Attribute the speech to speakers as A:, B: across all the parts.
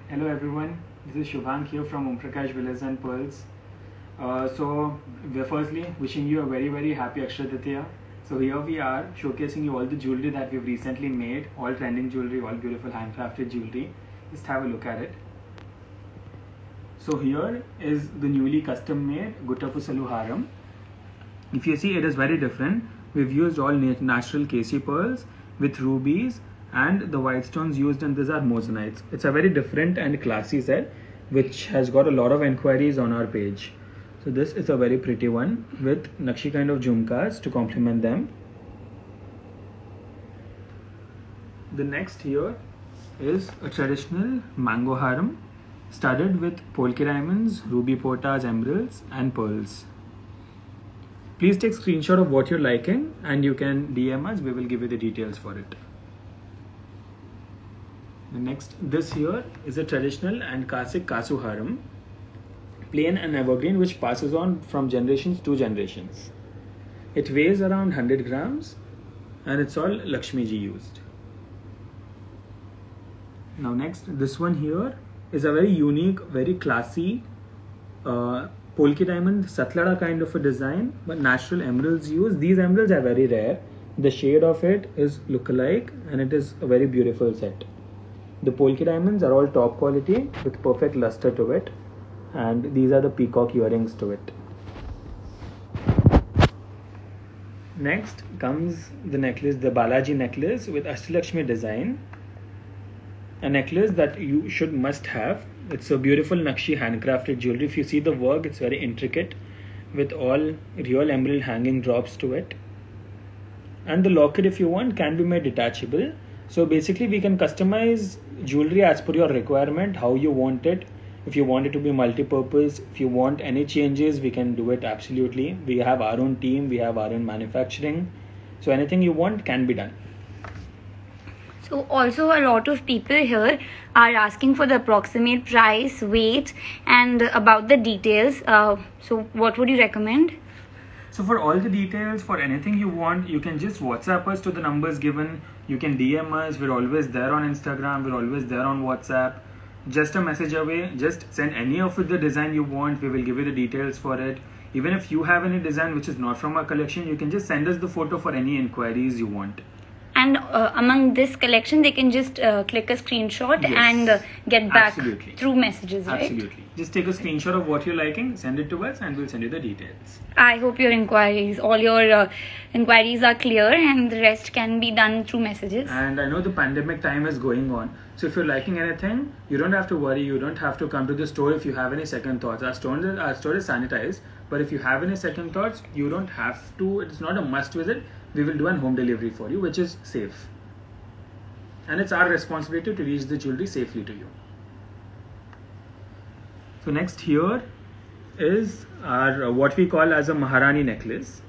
A: Hello everyone, this is Shubhank here from Om Prakash Villas and Pearls. We're firstly wishing you a very happy Akshaya Tritiya. So here we are showcasing you all the jewelry that we've recently made, all trending jewelry, all beautiful handcrafted jewelry. Just have a look at it. So here is the newly custom made Guttapusalu Haram. If you see, it is very different. We've used all natural KC pearls with rubies, and the white stones used in this are mosenites. It's a very different and classy set which has got a lot of inquiries on our page. So this is a very pretty one with Nakshi kind of jhumkas to complement them. The next here is a traditional mango haram studded with polki diamonds, ruby potas, emeralds and pearls. Please take screenshot of what you're liking and you can DM us. We will give you the details for it. This here is a traditional and classic Kasu Haram, plain and evergreen, which passes on from generations to generations. It weighs around 100 grams and it's all Lakshmi ji used. Now next, this one here is a very unique, very classy polki diamond satlada kind of a design, but natural emeralds used. These emeralds are very rare. The shade of it is look-alike and it is a very beautiful set. The polki diamonds are all top quality with perfect luster to it, and these are the peacock earrings to it. Next comes the necklace, the Balaji necklace with Ashtalakshmi design. A necklace that you must have. It's a beautiful Nakshi handcrafted jewelry. If you see the work, it's very intricate with all real emerald hanging drops to it. And the locket, if you want, can be made detachable. So basically we can customize jewelry as per your requirement, how you want it. If you want it to be multi-purpose, if you want any changes, we can do it absolutely. We have our own team, we have our own manufacturing. So anything you want can be done.
B: So also a lot of people here are asking for the approximate price, weight and about the details. So what would you recommend?
A: So for all the details, for anything you want, you can just WhatsApp us to the numbers given. You can DM us. We're always there on Instagram. We're always there on WhatsApp. Just a message away. Just send any of the design you want. We will give you the details for it. Even if you have any design which is not from our collection, you can just send us the photo for any inquiries you want.
B: And among this collection, they can just click a screenshot and get back through messages, right?
A: Absolutely. Just take a screenshot of what you're liking, send it to us and we'll send you the details.
B: I hope your inquiries, all your inquiries are clear and the rest can be done through messages.
A: And I know the pandemic time is going on. So if you're liking anything, you don't have to worry. You don't have to come to the store if you have any second thoughts. Our store is sanitized. But if you have any second thoughts, you don't have to. It's not a must visit. We will do a home delivery for you, which is safe. And it's our responsibility to reach the jewelry safely to you. So next here is our what we call as a Maharani necklace.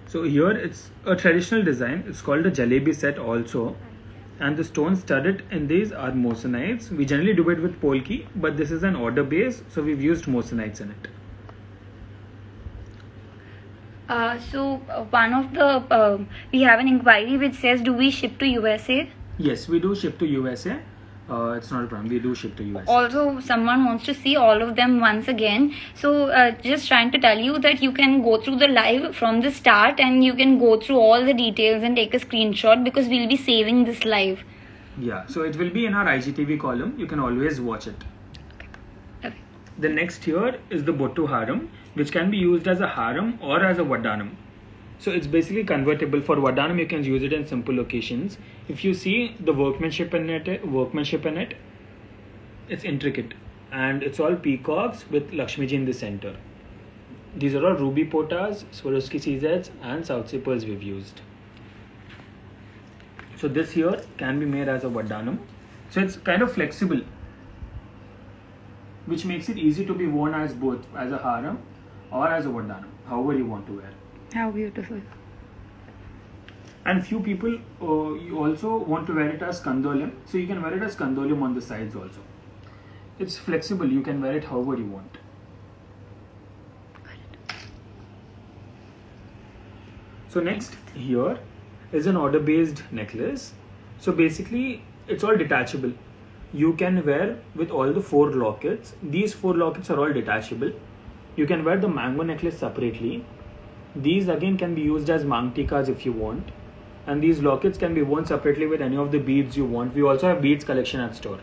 A: So here it's a traditional design. It's called a Jalebi set also. And the stones studded in these are mosenites. We generally do it with polki, but this is an order base. So we've used mosenites in it.
B: One of the we have an inquiry which says, do we ship to USA?
A: Yes, we do ship to USA. It's not a problem. We do ship to USA.
B: Also, someone wants to see all of them once again. So just trying to tell you that you can go through the live from the start and you can go through all the details and take a screenshot because we'll be saving this live.
A: Yeah, so it will be in our IGTV column. You can always watch it.
B: Okay.
A: The next here is the Bottu Haram, which can be used as a haram or as a Vaddanam. So it's basically convertible. For Vaddanam, you can use it in simple occasions. If you see the workmanship in it, it's intricate. And it's all peacocks with Lakshmi ji in the center. These are all ruby potas, Swarovski CZs and South Sea pearls we've used. So this here can be made as a Vaddanam. So it's kind of flexible, which makes it easy to be worn as both, as a haram or as a Vaddanam, however you want to wear.
B: How beautiful.
A: And few people you also want to wear it as kandolim, so you can wear it as kandolim on the sides also. It's flexible, you can wear it however you want. So next here is an order based necklace. So basically it's all detachable. you can wear with all the 4 lockets. These 4 lockets are all detachable. You can wear the mango necklace separately. These again can be used as mangtikas if you want, and these lockets can be worn separately with any of the beads you want. We also have beads collection at store,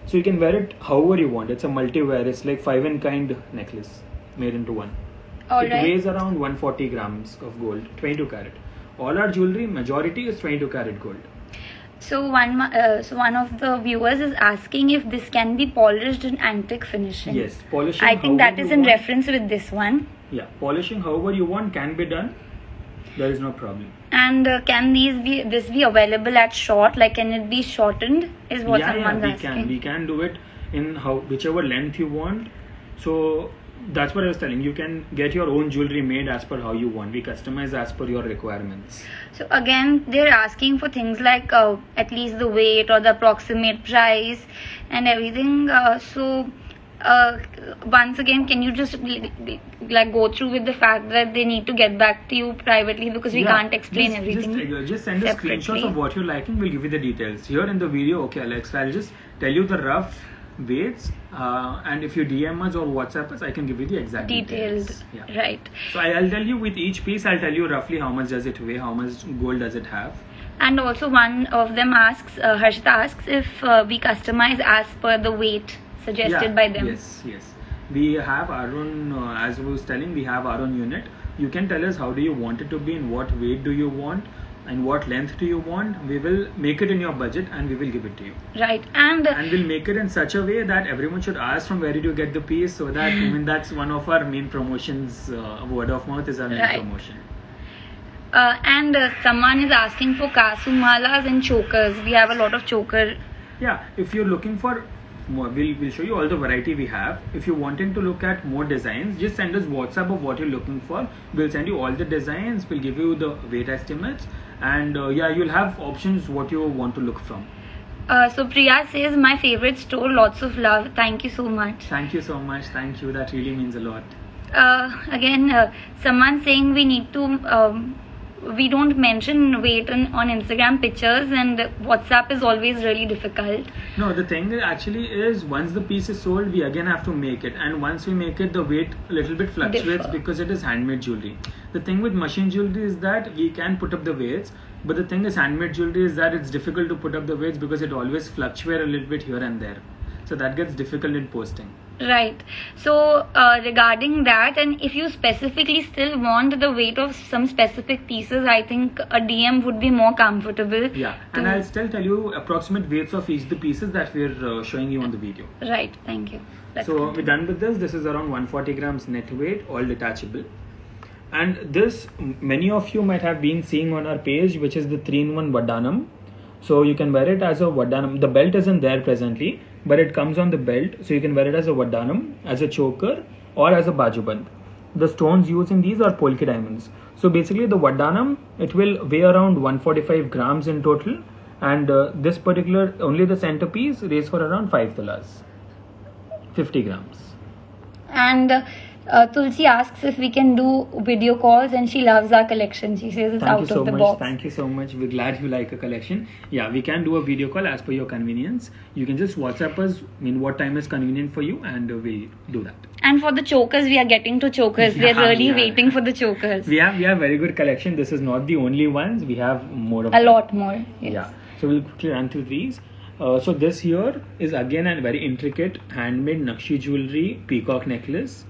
A: so you can wear it however you want. It's a multi-wear. It's like 5-in-kind necklace made into one. It weighs around 140 grams of gold, 22 carat. All our jewelry, majority is 22 carat gold.
B: So one of the viewers is asking if this can be polished in antique finishing.
A: Yes, polishing.
B: I think that is in reference with this one.
A: Yeah, polishing however you want can be done. There is no problem.
B: And can this be available at short? Like, can it be shortened? Is what someone's asking.
A: We can do it in whichever length you want. So that's what I was telling. You can get your own jewelry made as per how you want. We customize as per your requirements.
B: So again, they're asking for things like at least the weight or the approximate price and everything. Once again, can you just like go through with the fact that they need to get back to you privately, because we can't explain everything.
A: Just send us screenshots of what you're liking. We'll give you the details here in the video. Okay, Alex, I'll just tell you the rough weights, and if you DM us or WhatsApp us, I can give you the exact details. Yeah.
B: Right.
A: So I'll tell you with each piece. I'll tell you roughly how much does it weigh, how much gold does it have.
B: And also one of them asks, Harshita asks if we customize as per the weight suggested by them.
A: Yes. We have our own, as I was telling, we have our own unit. You can tell us how do you want it to be, in what weight do you want, and what length do you want. We will make it in your budget and we will give it to you.
B: Right. And
A: we'll make it in such a way that everyone should ask from where did you get the piece, so that even that's one of our main promotions. Word of mouth is our main promotion.
B: And someone is asking for kasu malas and chokers. We have a lot of choker.
A: Yeah, if you're looking for more, we'll show you all the variety we have. If you're wanting to look at more designs, just send us WhatsApp of what you're looking for. We'll send you all the designs. We'll give you the weight estimates, and you'll have options what you want to look from.
B: So Priya says, my favorite store, lots of love. Thank you so much.
A: Thank you so much. Thank you. That really means a lot.
B: Again, someone saying we need to we don't mention weight on Instagram pictures, and WhatsApp is always really difficult.
A: No, the thing actually is, once the piece is sold, we again have to make it, and once we make it, the weight a little bit fluctuates because it is handmade jewelry. The thing with machine jewelry is that we can put up the weights, but the thing is handmade jewelry is that it's difficult to put up the weights because it always fluctuates a little bit here and there. So that gets difficult in posting.
B: Right. So regarding that, and if you specifically still want the weight of some specific pieces, I think a DM would be more comfortable.
A: Yeah, and I'll still tell you approximate weights of each of the pieces that we're showing you on the video.
B: Right. Thank you.
A: So we're done with this. This is around 140 grams net weight, all detachable. And this, many of you might have been seeing on our page, which is the 3-in-1 Vardhanam. So you can wear it as a Vardhanam. The belt isn't there presently, but it comes on the belt, so you can wear it as a Vardhanam, as a choker, or as a Bajuband. The stones used in these are Polki diamonds. So basically the Vardhanam, it will weigh around 145 grams in total, and this particular, only the centerpiece weighs for around 5 talas, 50 grams.
B: And Tulsi asks if we can do video calls, and she loves our collection. She says it's out of the box.
A: Thank you so much. We're glad you like a collection. Yeah, we can do a video call as per your convenience. You can just WhatsApp us what time is convenient for you, and we'll do that.
B: And for the chokers, we are getting to chokers. We're really waiting for the chokers.
A: We have very good collection. This is not the only ones. We have more of
B: a lot more. Yes.
A: Yeah. So we'll quickly run through these. So this here is again a very intricate handmade Nakshi jewelry peacock necklace.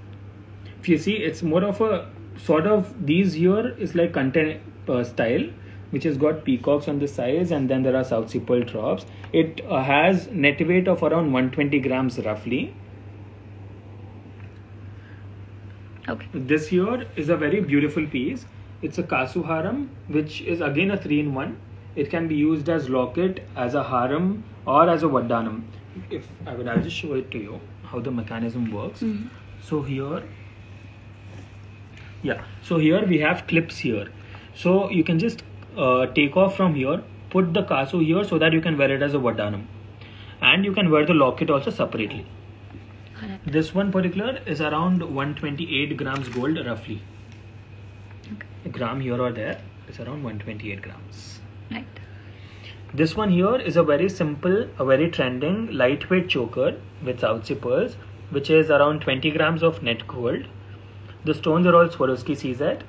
A: If you see, it's more of a sort of, these here is like content style, which has got peacocks on the sides, and then there are South Sea pearl drops. It has net weight of around 120 grams roughly.
B: Okay.
A: This here is a very beautiful piece. It's a Kasu Haram, which is again a 3-in-1. It can be used as locket, as a haram, or as a Vardhanam. I'll just show it to you how the mechanism works. So here. Yeah, so here we have clips here. So you can just take off from here, put the Kasu here so that you can wear it as a Vardhanam. And you can wear the locket also separately. Correct. This one particular is around 128 grams gold roughly. Okay. A gram here or there is around 128 grams.
B: Right.
A: This one here is a very simple, a very trending, lightweight choker with South Sea pearls, which is around 20 grams of net gold. The stones are all Swarovski CZ.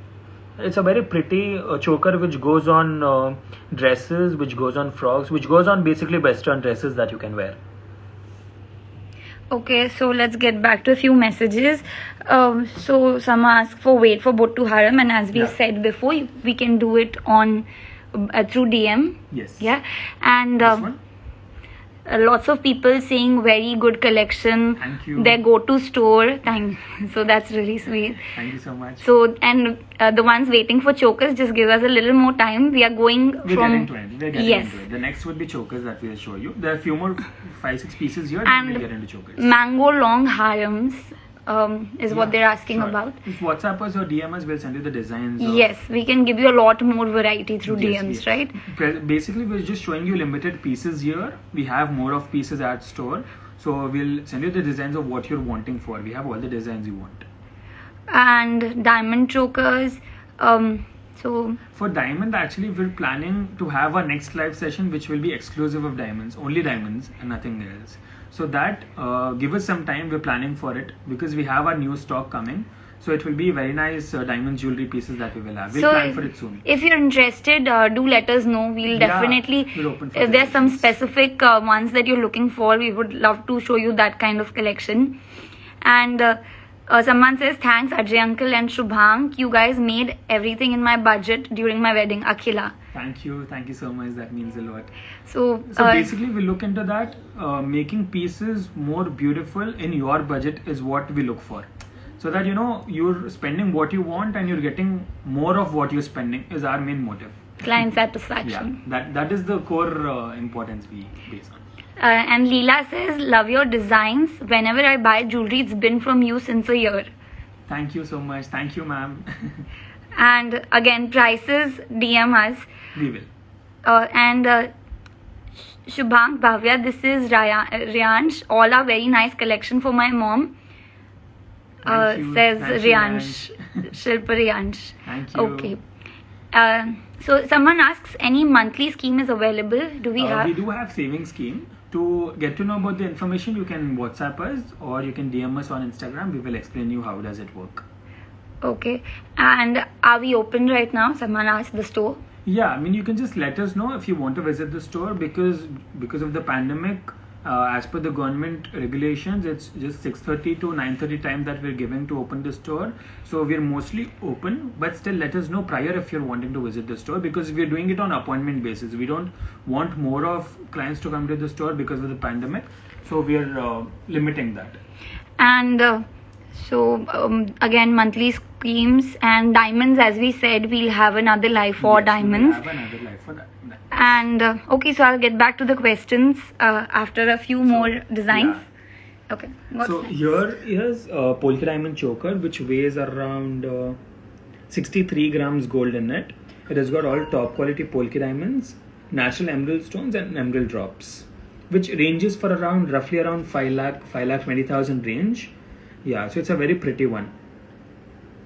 A: It's a very pretty choker which goes on dresses, which goes on frocks, which goes on basically western dresses that you can wear.
B: Okay, so let's get back to a few messages. So some ask for wait for Bottu Haram, and as we said before, we can do it on through DM.
A: Yes.
B: Yeah, and lots of people saying very good collection.
A: Thank you.
B: Their go-to store. So that's really sweet.
A: Thank you so much.
B: So, and the ones waiting for chokers, just give us a little more time. We are getting to
A: it. Yes. Into it. The next would be chokers that we'll show you. There are a few more 5-6 pieces here, and we'll get into chokers.
B: Mango long harams is what they're asking about.
A: If WhatsApp us or DM us, we'll send you the designs.
B: Yes, we can give you a lot more variety through DMs, right?
A: Basically, we're just showing you limited pieces here. We have more of pieces at store. So we'll send you the designs of what you're wanting for. We have all the designs you want.
B: And diamond chokers. So
A: for diamond, actually, we're planning to have our next live session, which will be exclusive of diamonds, only diamonds and nothing else. So that give us some time. We're planning for it because we have our new stock coming. So it will be very nice diamond jewelry pieces that we will have. We'll plan for it soon.
B: If you're interested, do let us know. We'll definitely. If there's some specific ones that you're looking for, we would love to show you that kind of collection. And someone says, thanks Ajay uncle and Shubham. You guys made everything in my budget during my wedding. Akhila.
A: Thank you so much. That means a lot.
B: So
A: basically, we look into that. Making pieces more beautiful in your budget is what we look for. So that you're spending what you want and you're getting more of what you're spending is our main motive.
B: Client satisfaction.
A: Yeah, that is the core importance we base on.
B: And Leela says, love your designs. Whenever I buy jewelry, it's been from you since a year.
A: Thank you so much. Thank you, ma'am.
B: And again, prices, DM us.
A: We will.
B: And Shubham Bhavya, this is Ryansh. All are very nice collection for my mom. Says Ryansh. Shilpa Ryansh.
A: Thank you.
B: Okay. So someone asks, any monthly scheme is available? Do we have?
A: We do have saving scheme. To get to know about the information, you can WhatsApp us or you can DM us on Instagram. We will explain you how does it work.
B: Okay. And are we open right now? Someone asked the store.
A: Yeah, I mean, you can just let us know if you want to visit the store because of the pandemic. As per the government regulations, it's just 6:30 to 9:30 time that we're giving to open the store. So we're mostly open, but still let us know prior if you're wanting to visit the store because we're doing it on appointment basis. We don't want more of clients to come to the store because of the pandemic. So we're limiting that.
B: And again, monthly schemes and diamonds, as we said, we'll have another live for diamonds.
A: We'll have another live for that.
B: And okay, so I'll get back to the questions after a few more designs.
A: Yeah.
B: Okay.
A: Here's a Polki diamond choker which weighs around 63 grams gold in it. It has got all top quality Polki diamonds, natural emerald stones and emerald drops, which ranges for roughly around 5,20,000 range. Yeah, so it's a very pretty one.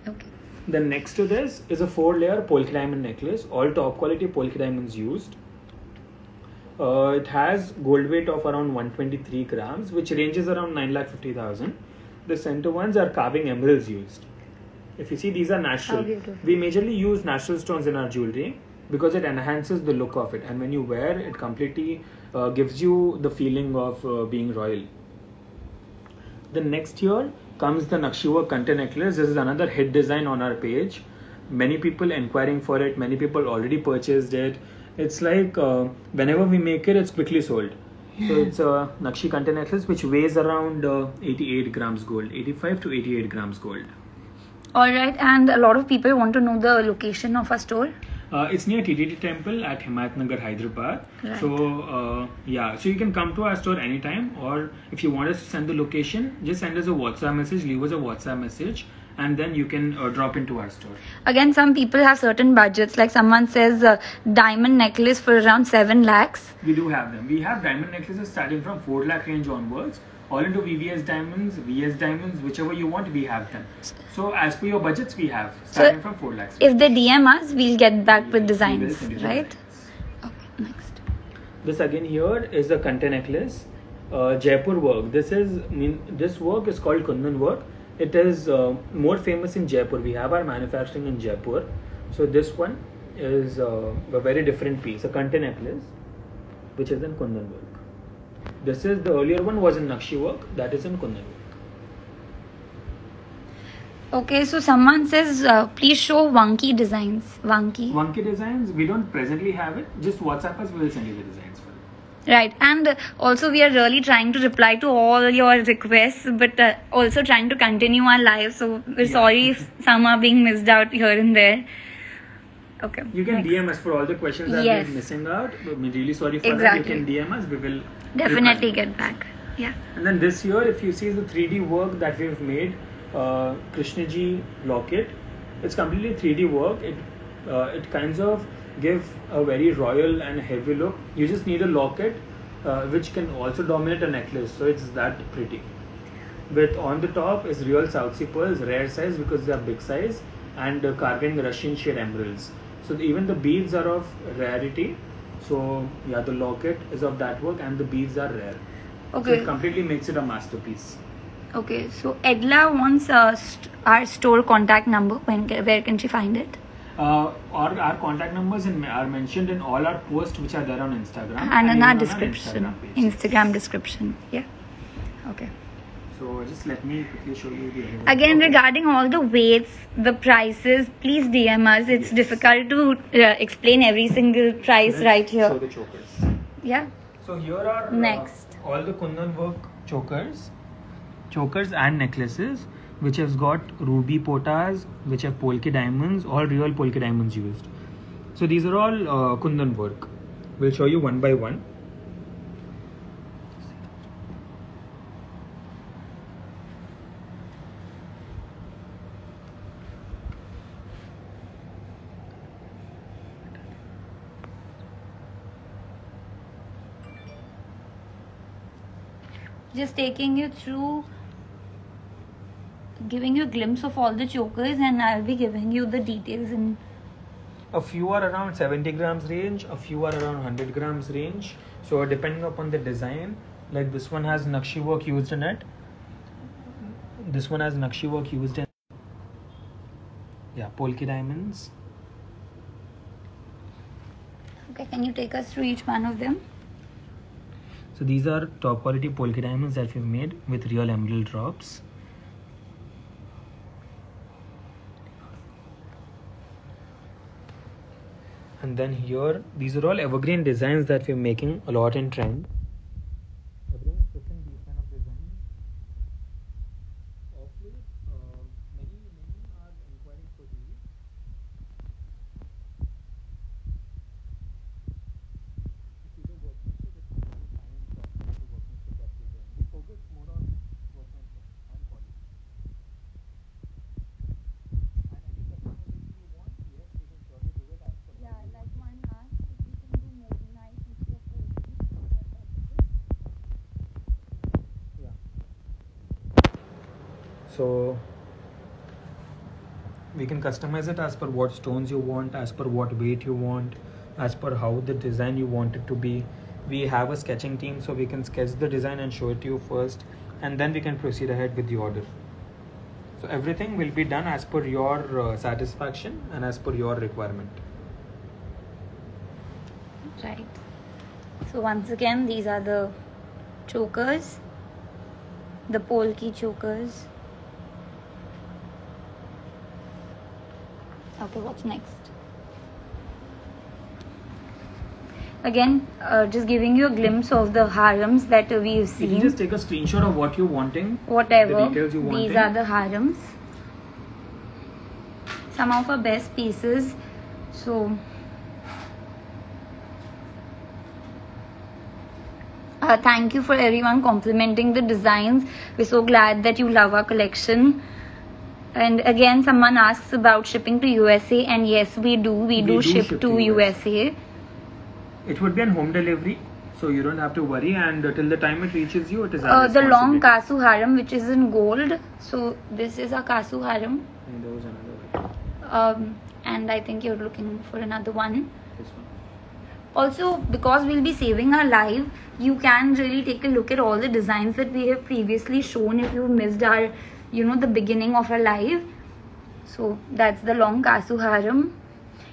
B: Okay.
A: Then next to this is a 4-layer Polki diamond necklace, all top quality Polki diamonds used. It has gold weight of around 123 grams, which ranges around 9,50,000. The center ones are carving emeralds used. If you see, these are natural. We majorly use natural stones in our jewelry because it enhances the look of it, and when you wear it, completely gives you the feeling of being royal. The next here comes the Nakshi work Kante necklace. This is another hit design on our page. Many people inquiring for it. Many people already purchased it. It's like whenever we make it, it's quickly sold. So it's a Nakshi Kante necklace which weighs around 88 grams gold, 85 to 88 grams gold.
B: Alright, and a lot of people want to know the location of our store.
A: It's near TTD Temple at Himayatnagar, Hyderabad.
B: Right.
A: So so you can come to our store anytime, or if you want us to send the location, just send us a WhatsApp message, leave us a WhatsApp message, and then you can drop into our store.
B: Again, some people have certain budgets, like someone says diamond necklace for around 7 lakhs.
A: We do have them. We have diamond necklaces starting from 4 lakh range onwards, all into VVS diamonds, VS diamonds, whichever you want, we have them. So as per your budgets, we have starting from 4 lakhs.
B: If they DM us, we'll get back with designs, right? Okay, next.
A: This again here is a Kante necklace, Jaipur work. This work is called Kundan work. It is more famous in Jaipur. We have our manufacturing in Jaipur. So this one is a very different piece, a Kante necklace, which is in Kundan work. This is the earlier one was in Nakshi work. That is in Kundan work.
B: Okay, so someone says, please show Vanki designs.
A: Vanki designs, we don't presently have it. Just WhatsApp us, we will send you the designs for it.
B: Right, and also we are really trying to reply to all your requests, but also trying to continue our live. So we're sorry if some are being missed out here and there. Okay.
A: You can DM us for all the questions that we're missing out. We're really sorry for that. You can DM us. We will
B: definitely get back. Yeah.
A: And then this year, if you see the 3D work that we've made, Krishnaji locket, it's completely 3D work. It kinds of give a very royal and heavy look. You just need a locket which can also dominate a necklace, so it's that pretty. With on the top is real South Sea pearls, rare size because they are big size, and carving Russian shade emeralds. So even the beads are of rarity. So yeah, the locket is of that work and the beads are rare.
B: Okay.
A: So it completely makes it a masterpiece.
B: Okay, so Edla wants our store contact number. Where can she find it?
A: Our contact numbers are mentioned in all our posts which are there on Instagram.
B: And in our description. Instagram description. Yeah. Okay.
A: So just let me quickly show you the...
B: Again, regarding all the weights, the prices, please DM us. It's difficult to explain every single price right here.
A: Show the chokers.
B: Yeah.
A: So here are
B: next
A: all the Kundan work chokers and necklaces which has got ruby potas, which have polki diamonds, all real polki diamonds used. So these are all Kundan work. We'll show you one by one.
B: Just taking you through, giving you a glimpse of all the chokers, and I'll be giving you the details. In
A: a few are around 70 grams range, a few are around 100 grams range. So depending upon the design, like this one has Nakshi work used in it. This one has Nakshi work used in. Yeah, polki diamonds.
B: Okay, can you take us through each one of them?
A: So these are top quality polki diamonds that we've made with real emerald drops. And then here, these are all evergreen designs that we're making a lot in trend. Everyone is pushing these kind of designs. Of late, many are inquiring for these. See the workmanship, it's really fine and top quality workmanship that we're doing. We focus more on workmanship and quality. And any customization you want, yes, we can surely do it as per
B: Like one asked if we can do modernized instead of
A: Yeah. So we can customize it as per what stones you want, as per what weight you want, as per how the design you want it to be. We have a sketching team, so we can sketch the design and show it to you first, and then we can proceed ahead with the order. So everything will be done as per your satisfaction and as per your requirement.
B: Right. So once again, these are the chokers, the polki chokers. Okay, what's next? Again, just giving you a glimpse of the harems that we've seen.
A: You can just take a screenshot of what you're wanting.
B: Whatever.
A: The details you wanting.
B: These are the harems. Some of our best pieces. So thank you for everyone complimenting the designs. We're so glad that you love our collection. And again, someone asks about shipping to USA, and yes, we do. We do ship to USA.
A: It would be on home delivery, so you don't have to worry. And till the time it reaches you, it is
B: our the long Kasu harem, which is in gold. So this is a Kasu harem.
A: And there was another.
B: And I think you're looking for another one.
A: This one.
B: Also, because we'll be saving our live, you can really take a look at all the designs that we have previously shown if you missed our, the beginning of our live. So that's the long Kasu Haram.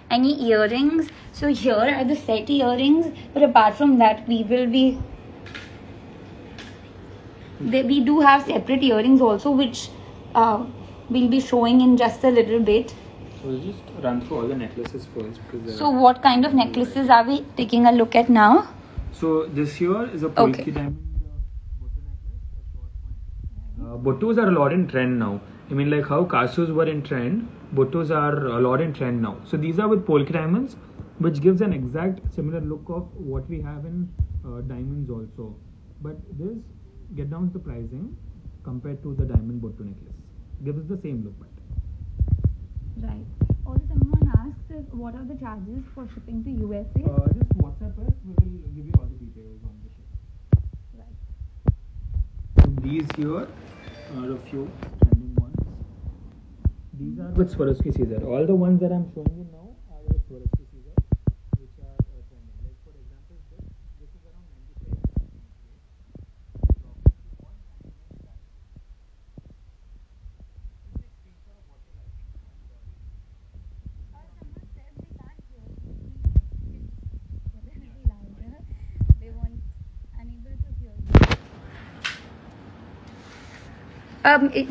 B: Any earrings? So here are the set earrings, but apart from that, we do have separate earrings also, which we'll be showing in just a little bit.
A: So we'll just run through all the necklaces first.
B: So what kind of necklaces are we taking a look at now?
A: So this here is a Polki diamond bottu necklace, a short one. Bottus are a lot in trend now. I mean, like how Kasus were in trend, Bottus are a lot in trend now. So these are with Polki diamonds, which gives an exact similar look of what we have in diamonds also. But this, get down to the pricing compared to the diamond Bottu necklace. Gives us the same look. But
B: right. Also, someone asks if, what are the charges for shipping to USA?
A: Just WhatsApp us. We will give you all the details on the ship.
B: Right.
A: So these here are a few trending ones. These are with Swarovski Caesar. All the ones that I'm showing you now are with Swarovski Caesar, which are trending. Like for example, this is around 95 grams.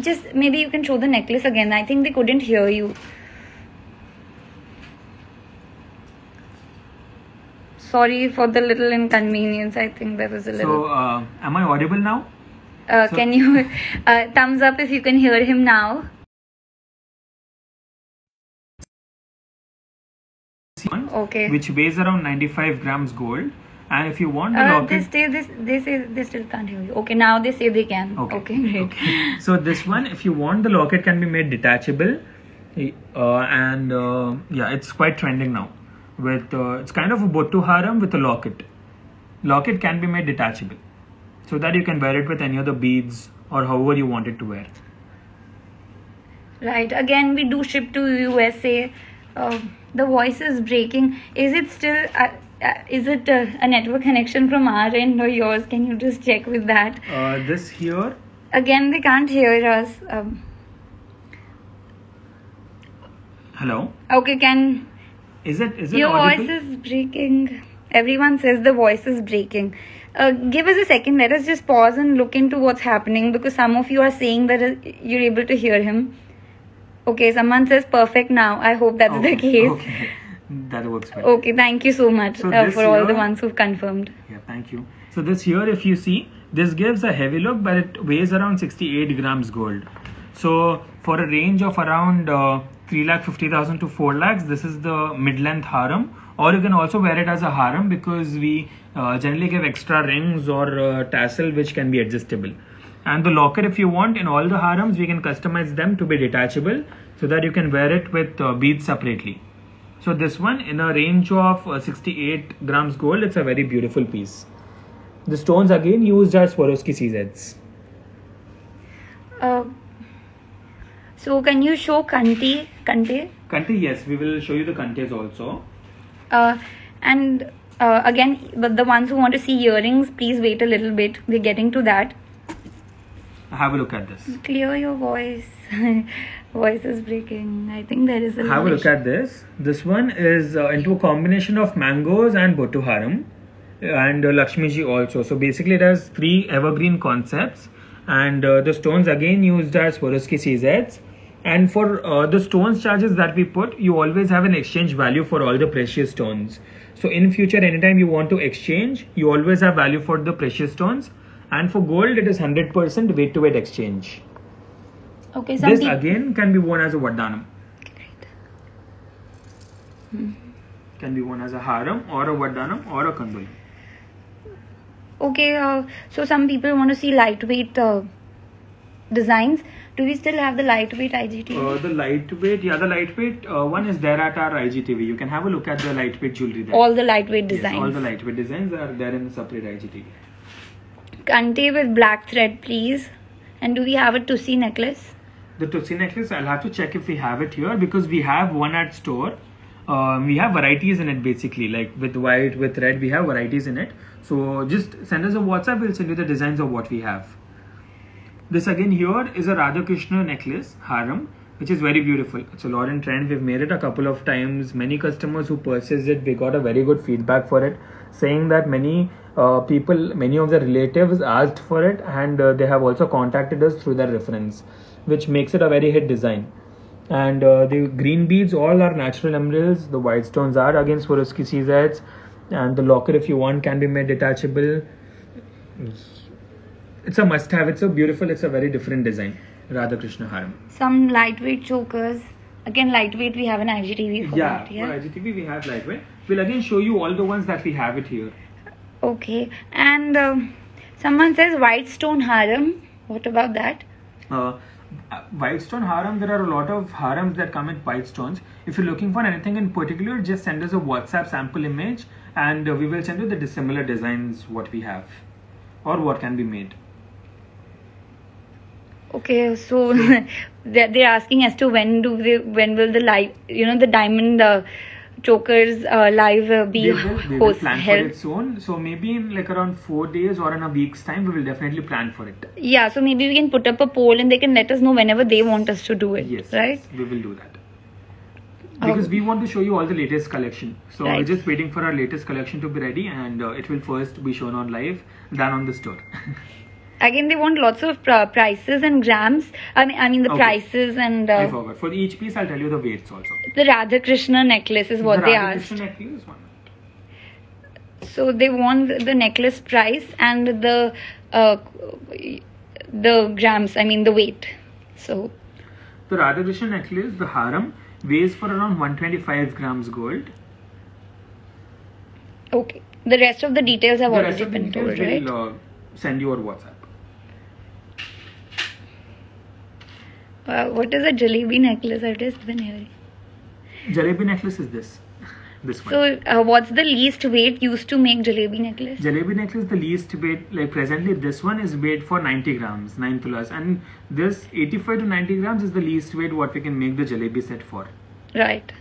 B: Just maybe you can show the necklace again. I think they couldn't hear you. Sorry for the little inconvenience. I think there was a little.
A: So, am I audible now?
B: Can you thumbs up if you can hear him now? Okay.
A: Which weighs around 95 grams gold. And if you want the locket,
B: they say they still can't hear you. Okay, now they say they can. Okay, great.
A: Okay. So this one, if you want, the locket can be made detachable, and yeah, it's quite trending now. With it's kind of a Bottu Haram with a locket. Locket can be made detachable, so that you can wear it with any other beads or however you want it to wear.
B: Right. Again, we do ship to USA. The voice is breaking. Is it still? Is it a network connection from our end or yours? Can you just check with that?
A: This here.
B: Again, they can't hear us.
A: Hello.
B: Okay,
A: Is it
B: your
A: audible?
B: voice is breaking. Everyone says the voice is breaking. Give us a second. Let us just pause and look into what's happening, because some of you are saying that you're able to hear him. Okay, someone says perfect now. I hope that's the case.
A: Okay. That works well.
B: Okay, thank you so much for all the ones who've confirmed.
A: Yeah, thank you. So this here, if you see, this gives a heavy look, but it weighs around 68 grams gold. So for a range of around 3,50,000 to 4 lakhs, this is the mid-length haram. Or you can also wear it as a haram, because we generally give extra rings or tassel which can be adjustable. And the locket, if you want, in all the harams, we can customize them to be detachable, so that you can wear it with beads separately. So this one, in a range of 68 grams gold, it's a very beautiful piece. The stones again used as Swarovski CZs.
B: So can you show Kante?
A: Kante, yes, we will show you the Kantes also.
B: And again, but the ones who want to see earrings, please wait a little bit. We're getting to that.
A: Have a look at this.
B: Clear your voice. Voice is breaking. I think there is a
A: Have a look at this. This one is into a combination of mangoes and Bottu Haram and Lakshmi Ji also. So basically it has 3 evergreen concepts, and the stones again used as Swarovski CZs. And for the stones charges that we put, you always have an exchange value for all the precious stones. So in future, anytime you want to exchange, you always have value for the precious stones. And for gold, it is 100% weight to weight exchange.
B: Okay,
A: this again can be worn as a Vardhanam. Can be worn as a haram or a Vardhanam or a Kanduli.
B: Okay, so some people want to see lightweight designs. Do we still have the lightweight IGTV?
A: The lightweight one is there at our IGTV. You can have a look at the lightweight jewelry there.
B: All the lightweight designs.
A: Yes, all the lightweight designs are there in the separate IGTV.
B: Kante with black thread, please. And do we have a Tussi necklace?
A: The Tussi necklace, I'll have to check if we have it here, because we have one at store. We have varieties in it basically, like with white, with red, we have varieties in it. So just send us a WhatsApp, we'll send you the designs of what we have. This again here is a Radha Krishna necklace, Haram, which is very beautiful. It's a lot in trend. We've made it a couple of times. Many customers who purchased it, we got a very good feedback for it, saying that many people, many of their relatives asked for it, and they have also contacted us through their reference, which makes it a very hit design. And the green beads all are natural emeralds. The white stones are again Swarovski CZs, and the locket, if you want, can be made detachable. It's a must-have. It's so beautiful. It's a very different design. Radha Krishna Haram.
B: Some lightweight chokers. Again, lightweight. We have an IGTV for that.
A: For IGTV we have lightweight. We'll again show you all the ones that we have it here.
B: Okay. And someone says white stone Haram. What about that?
A: White stone Haram, there are a lot of harams that come in white stones. If you're looking for anything in particular, just send us a WhatsApp sample image, and we will send you the dissimilar designs what we have or what can be made.
B: Okay, so they're asking as to when will the live, the diamond chokers live be
A: we will plan for it soon. So maybe in like around 4 days or in a week's time, we will definitely plan for it.
B: Yeah, so maybe we can put up a poll and they can let us know whenever they want us to do it.
A: Yes,
B: right?
A: Yes, we will do that. Because we want to show you all the latest collection. So we're just waiting for our latest collection to be ready, and it will first be shown on live, then on the store.
B: Again, they want lots of prices and grams. I mean the prices and...
A: I forgot. For each piece, I'll tell you the weights also.
B: The Radha Krishna necklace is what they asked.
A: Radha Krishna necklace, one.
B: So they want the necklace price and the grams, the weight. So
A: the Radha Krishna necklace, the Haram, weighs for around 125 grams gold.
B: Okay. The rest of the details have already been told, right?
A: We'll send you our WhatsApp.
B: What is a jalebi necklace? I've just been hearing.
A: Jalebi necklace is this one.
B: So what's the least weight used to make jalebi necklace?
A: Jalebi necklace, the least weight, like presently this one is weighed for 90 grams, 9 tulas, and this 85 to 90 grams is the least weight what we can make the jalebi set for.
B: Right.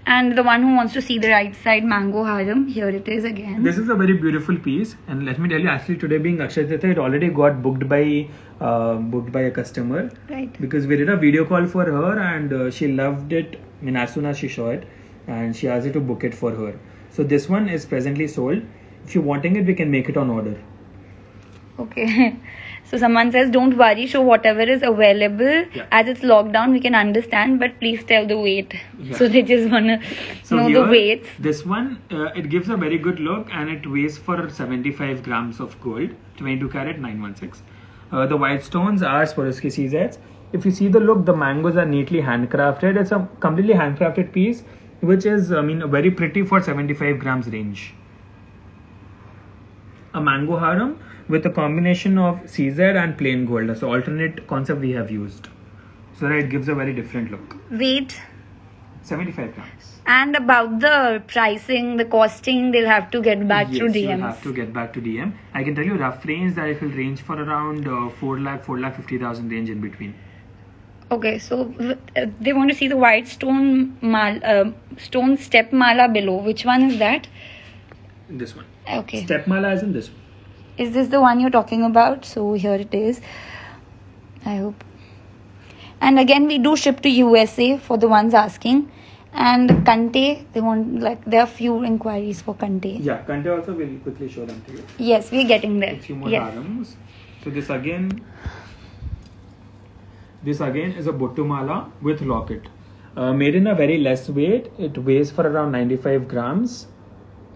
B: And the one who wants to see the right side, mango haram, here it is again.
A: This is a very beautiful piece, and let me tell you, actually today being Akshaya Tritiya, it already got booked by a customer.
B: Right.
A: Because we did a video call for her, and she loved it. I mean, as soon as she saw it, and she asked you to book it for her. So this one is presently sold. If you're wanting it, we can make it on order.
B: Okay. So someone says, don't worry, show whatever is available. Yeah. As it's lockdown, we can understand, but please tell the weight. Yeah. So they just want to know the weights.
A: This one, it gives a very good look, and it weighs for 75 grams of gold, 22 karat 916. The white stones are Swarovski CZs. If you see the look, the mangoes are neatly handcrafted. It's a completely handcrafted piece, which is, very pretty for 75 grams range. A mango haram with a combination of CZ and plain gold. So alternate concept we have used. So that it gives a very different look.
B: Weight?
A: 75 grams.
B: And about the pricing, the costing, they'll have to get back through DMs.
A: You'll have to get back to DM. I can tell you rough range that it will range for around 4,50,000 range in between.
B: Okay, so they want to see the white stone stone step mala below. Which one is that?
A: This one.
B: Okay.
A: Step mala is in this one.
B: Is this the one you're talking about? So here it is. I hope. And again, we do ship to USA for the ones asking. And Kante, they want, there are few inquiries for Kante.
A: Yeah, Kante also will quickly show them to you.
B: Yes, we're getting there.
A: A few more harams. So this again is a Bottu mala with locket. Made in a very less weight. It weighs for around 95 grams.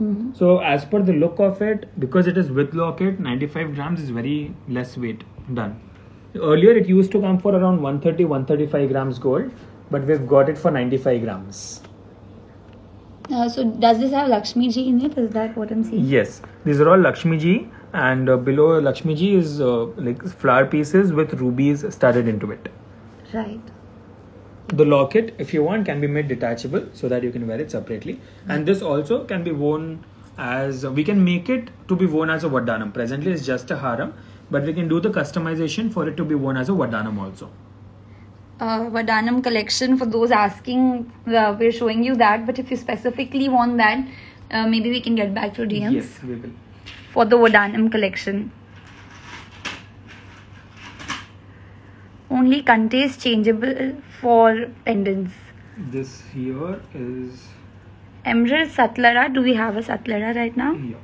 B: Mm-hmm.
A: So as per the look of it, because it is with locket, 95 grams is very less weight done. Earlier it used to come for around 130-135 grams gold, but we've got it for 95 grams.
B: So does this have Lakshmi Ji in it? Is that what I'm seeing?
A: Yes, these are all Lakshmi Ji, and below Lakshmi Ji is like flower pieces with rubies studded into it.
B: Right.
A: The locket, if you want, can be made detachable so that you can wear it separately. And this also can be worn as, we can make it to be worn as a Vardhanam. Presently it's just a haram, but we can do the customization for it to be worn as a Vardhanam also.
B: Vardhanam collection. For those asking, we're showing you that. But if you specifically want that, maybe we can get back to DMs.
A: Yes, we will.
B: For the Vardhanam collection. Only contains changeable for pendants.
A: This here is
B: Emerald Satlara. Do we have a Satlara right now?
A: yeah.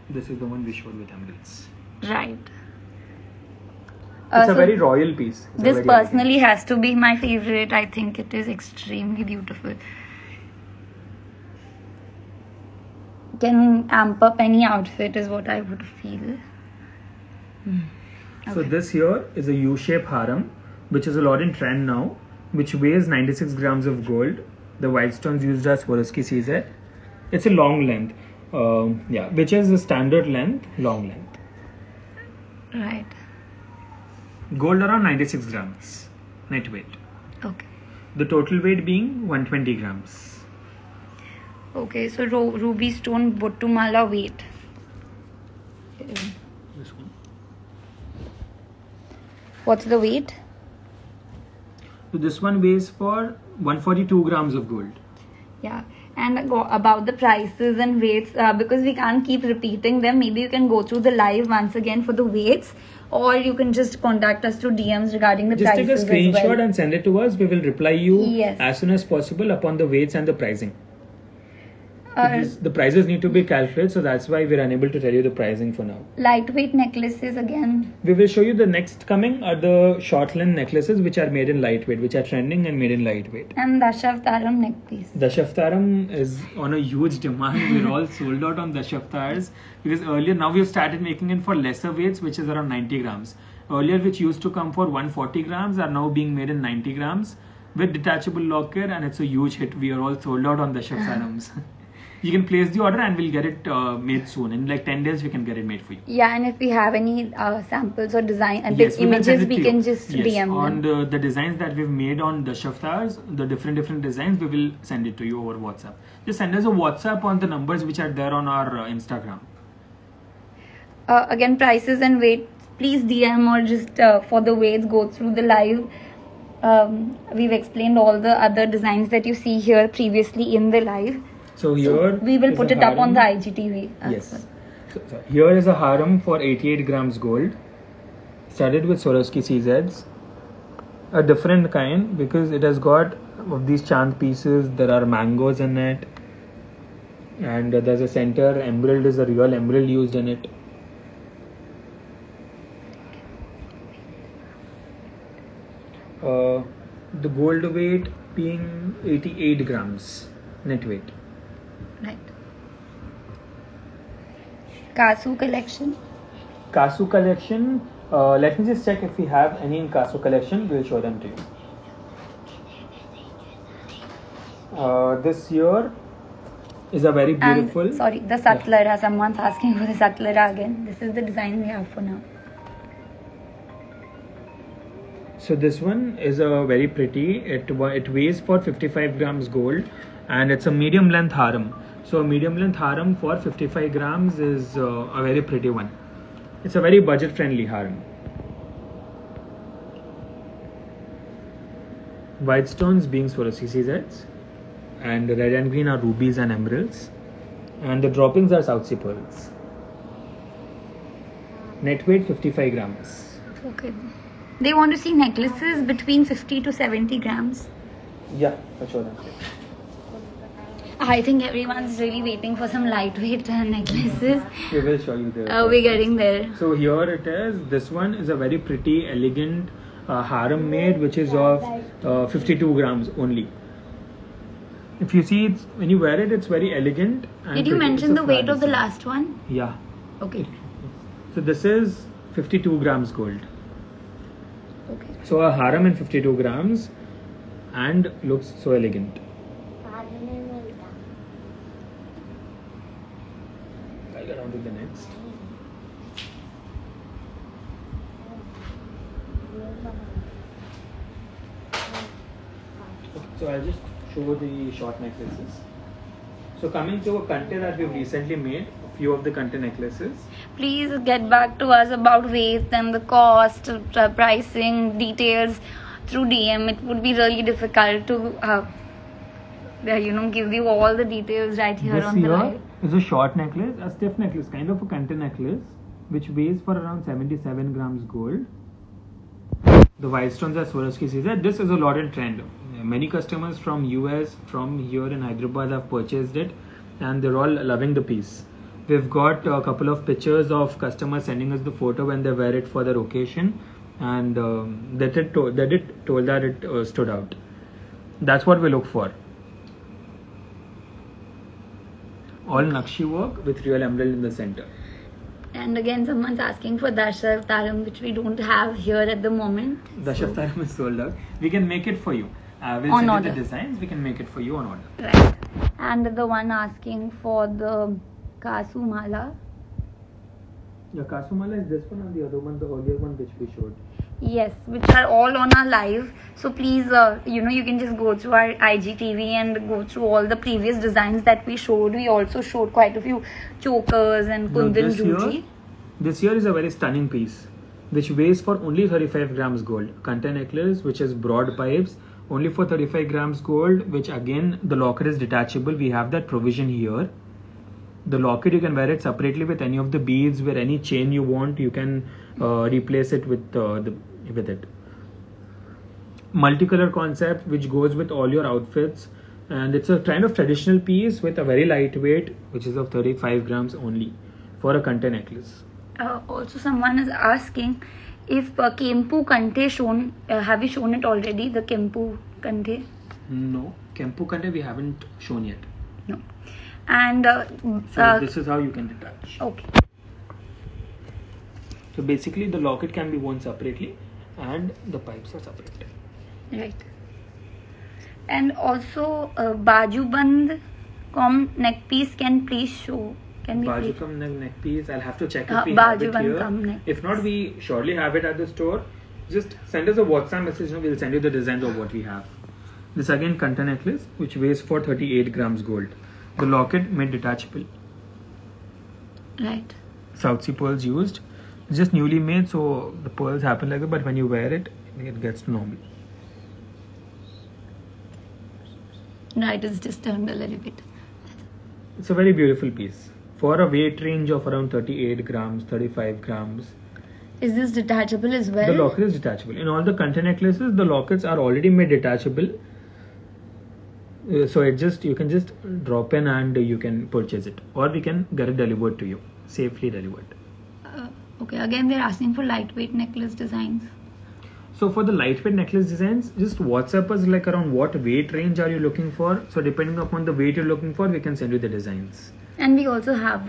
A: This is the one we showed with emeralds.
B: Right.
A: It's a
B: So
A: very royal piece. It's a
B: this
A: very
B: personally has to be my favorite. I think it is extremely beautiful. Can amp up any outfit is what I would feel.
A: So this here is a U-shape harem, which is a lot in trend now, which weighs 96 grams of gold. The white stones used are Swarovski CZ. It's a long length, which is the standard length, long length.
B: Right.
A: Gold around 96 grams, net weight.
B: Okay.
A: The total weight being 120 grams.
B: Okay. So ruby stone Bottumala weight.
A: This one.
B: What's the weight?
A: So this one weighs for 142 grams of gold.
B: Yeah. And about the prices and weights, because we can't keep repeating them, maybe you can go through the live once again for the weights, or you can just contact us through DMs regarding the
A: Just take a
B: prices
A: screenshot
B: as well.
A: and send it to us. We will reply you
B: Yes.
A: as soon as possible upon the weights and the pricing. Because the prices need to be calculated, so that's why we're unable to tell you the pricing for now.
B: Lightweight necklaces again.
A: We will show you the next coming are the short length necklaces which are made in lightweight, which are trending and made in lightweight.
B: And Dashavtaram neckpiece.
A: Dashaftaram is on a huge demand. We're all sold out on Dashaftars because earlier, now we've started making it for lesser weights, which is around 90 grams. Earlier, which used to come for 140 grams, are now being made in 90 grams with detachable locker, and it's a huge hit. We are all sold out on Dashaftarams. You can place the order and we'll get it made soon. In like 10 days, we can get it made for you.
B: Yeah, and if we have any samples or design and
A: Yes, we will send
B: images,
A: it
B: we
A: to
B: can
A: you.
B: just
A: Yes,
B: DM
A: on
B: them.
A: the designs that we've made on the Shaftars, the different designs, we will send it to you over WhatsApp. Just send us a WhatsApp on the numbers which are there on our Instagram.
B: Again, prices and weight, please DM or just for the weights, go through the live. We've explained all the other designs that you see here previously in the live.
A: So here
B: We will
A: is
B: put
A: a
B: it up on the
A: harem.
B: IGTV. as
A: Yes.
B: well.
A: So here is a harem for 88 grams gold, studded with Swarovski CZs. A different kind because it has got of these chand pieces. There are mangoes in it, and there's a center emerald, is a real emerald used in it. The gold weight being 88 grams net weight.
B: Right. Kasu collection.
A: Kasu collection. Let me just check if we have any in Kasu collection. We'll show them to you. This here is a very beautiful.
B: And sorry, the Satlara. Someone's asking for the Satlara again. This is the design we have for now.
A: So this one is a very pretty. It weighs for 55 grams gold, and it's a medium length harem. So a medium length harem for 55 grams is a very pretty one. It's a very budget friendly harem. White stones being Swarovski CZs, and red and green are rubies and emeralds, and the droppings are South Sea pearls. Net weight 55 grams.
B: Okay. They want to see necklaces between 50 to 70 grams.
A: Yeah, I'll show them.
B: I think everyone's really waiting for some lightweight necklaces.
A: We will show you the.
B: We're getting there.
A: So here it is. This one is a very pretty, elegant harem made, which is of 52 grams only. If you see, when you wear it, it's very elegant. And
B: Did you
A: pretty.
B: mention
A: It's
B: the
A: a
B: weight
A: flat
B: of the
A: design.
B: last one?
A: Yeah.
B: Okay.
A: So this is 52 grams gold.
B: Okay.
A: So a harem in 52 grams and looks so elegant. I'll get on to the next. Okay, so I'll just show the short necklaces. So coming to a Kante that we've recently made, a few of the Kante necklaces.
B: Please get back to us about weight and the cost, pricing, details through DM, it would be really difficult to give you all the details right here
A: This
B: on the
A: here
B: live.
A: is a short necklace, a stiff necklace, kind of a content necklace, which weighs for around 77 grams gold. The white stones, as Swarovski says, this is a lot in trend. Many customers from US, from here in Hyderabad have purchased it, and they're all loving the piece. We've got a couple of pictures of customers sending us the photo when they wear it for their occasion, and that it told that it stood out. That's what we look for. All Nakshi work with real emerald in the center.
B: And again, someone's asking for Dashavtaram, which we don't have here at the moment.
A: Dashavtaram is sold out. We can make it for you. We'll
B: On
A: send
B: order.
A: you the designs. We can make it for you on order.
B: Right. And the one asking for the Kasumala.
A: The Kasumala is this one, and the other one, the earlier one which we showed.
B: Yes, which are all on our live. So please, you can just go through our IGTV and go through all the previous designs that we showed. We also showed quite a few chokers and kundan jewelry.
A: This here is a very stunning piece, which weighs for only 35 grams gold. Content necklace, which is broad pipes, only for 35 grams gold, which again, the locket is detachable. We have that provision here. The locket, you can wear it separately with any of the beads, with any chain you want. You can replace it with it. Multicolor concept which goes with all your outfits, and it's a kind of traditional piece with a very lightweight, which is of 35 grams only for a content necklace.
B: Also, someone is asking if Kempu Kante shown. Have we shown it already? The Kempu Kante?
A: No, Kempu Kante we haven't shown yet.
B: No. And
A: so this is how you can detach.
B: Okay.
A: So basically, the locket can be worn separately, and the pipes are separate.
B: Right. And also, Bajuband neck piece can please show. Can we
A: Bajukam neck piece. I'll have to check if we have it here.
B: Neck.
A: If not, we surely have it at the store. Just send us a WhatsApp message and we'll send you the designs of what we have. This again content necklace, which weighs for 38 grams gold. The locket made detachable.
B: Right.
A: South Sea pearls used. It's just newly made, so the pearls happen like that, but when you wear it, it gets to normal.
B: Right, it's just turned a little bit.
A: It's a very beautiful piece. For a weight range of around 38 grams, 35 grams.
B: Is this detachable as well?
A: The locket is detachable. In all the content necklaces, the lockets are already made detachable. So you can just drop in and you can purchase it, or we can get it delivered to you, safely delivered.
B: Okay, again they're asking for lightweight necklace designs.
A: So for the lightweight necklace designs, just WhatsApp us like around what weight range are you looking for. So depending upon the weight you're looking for, we can send you the designs.
B: And we also have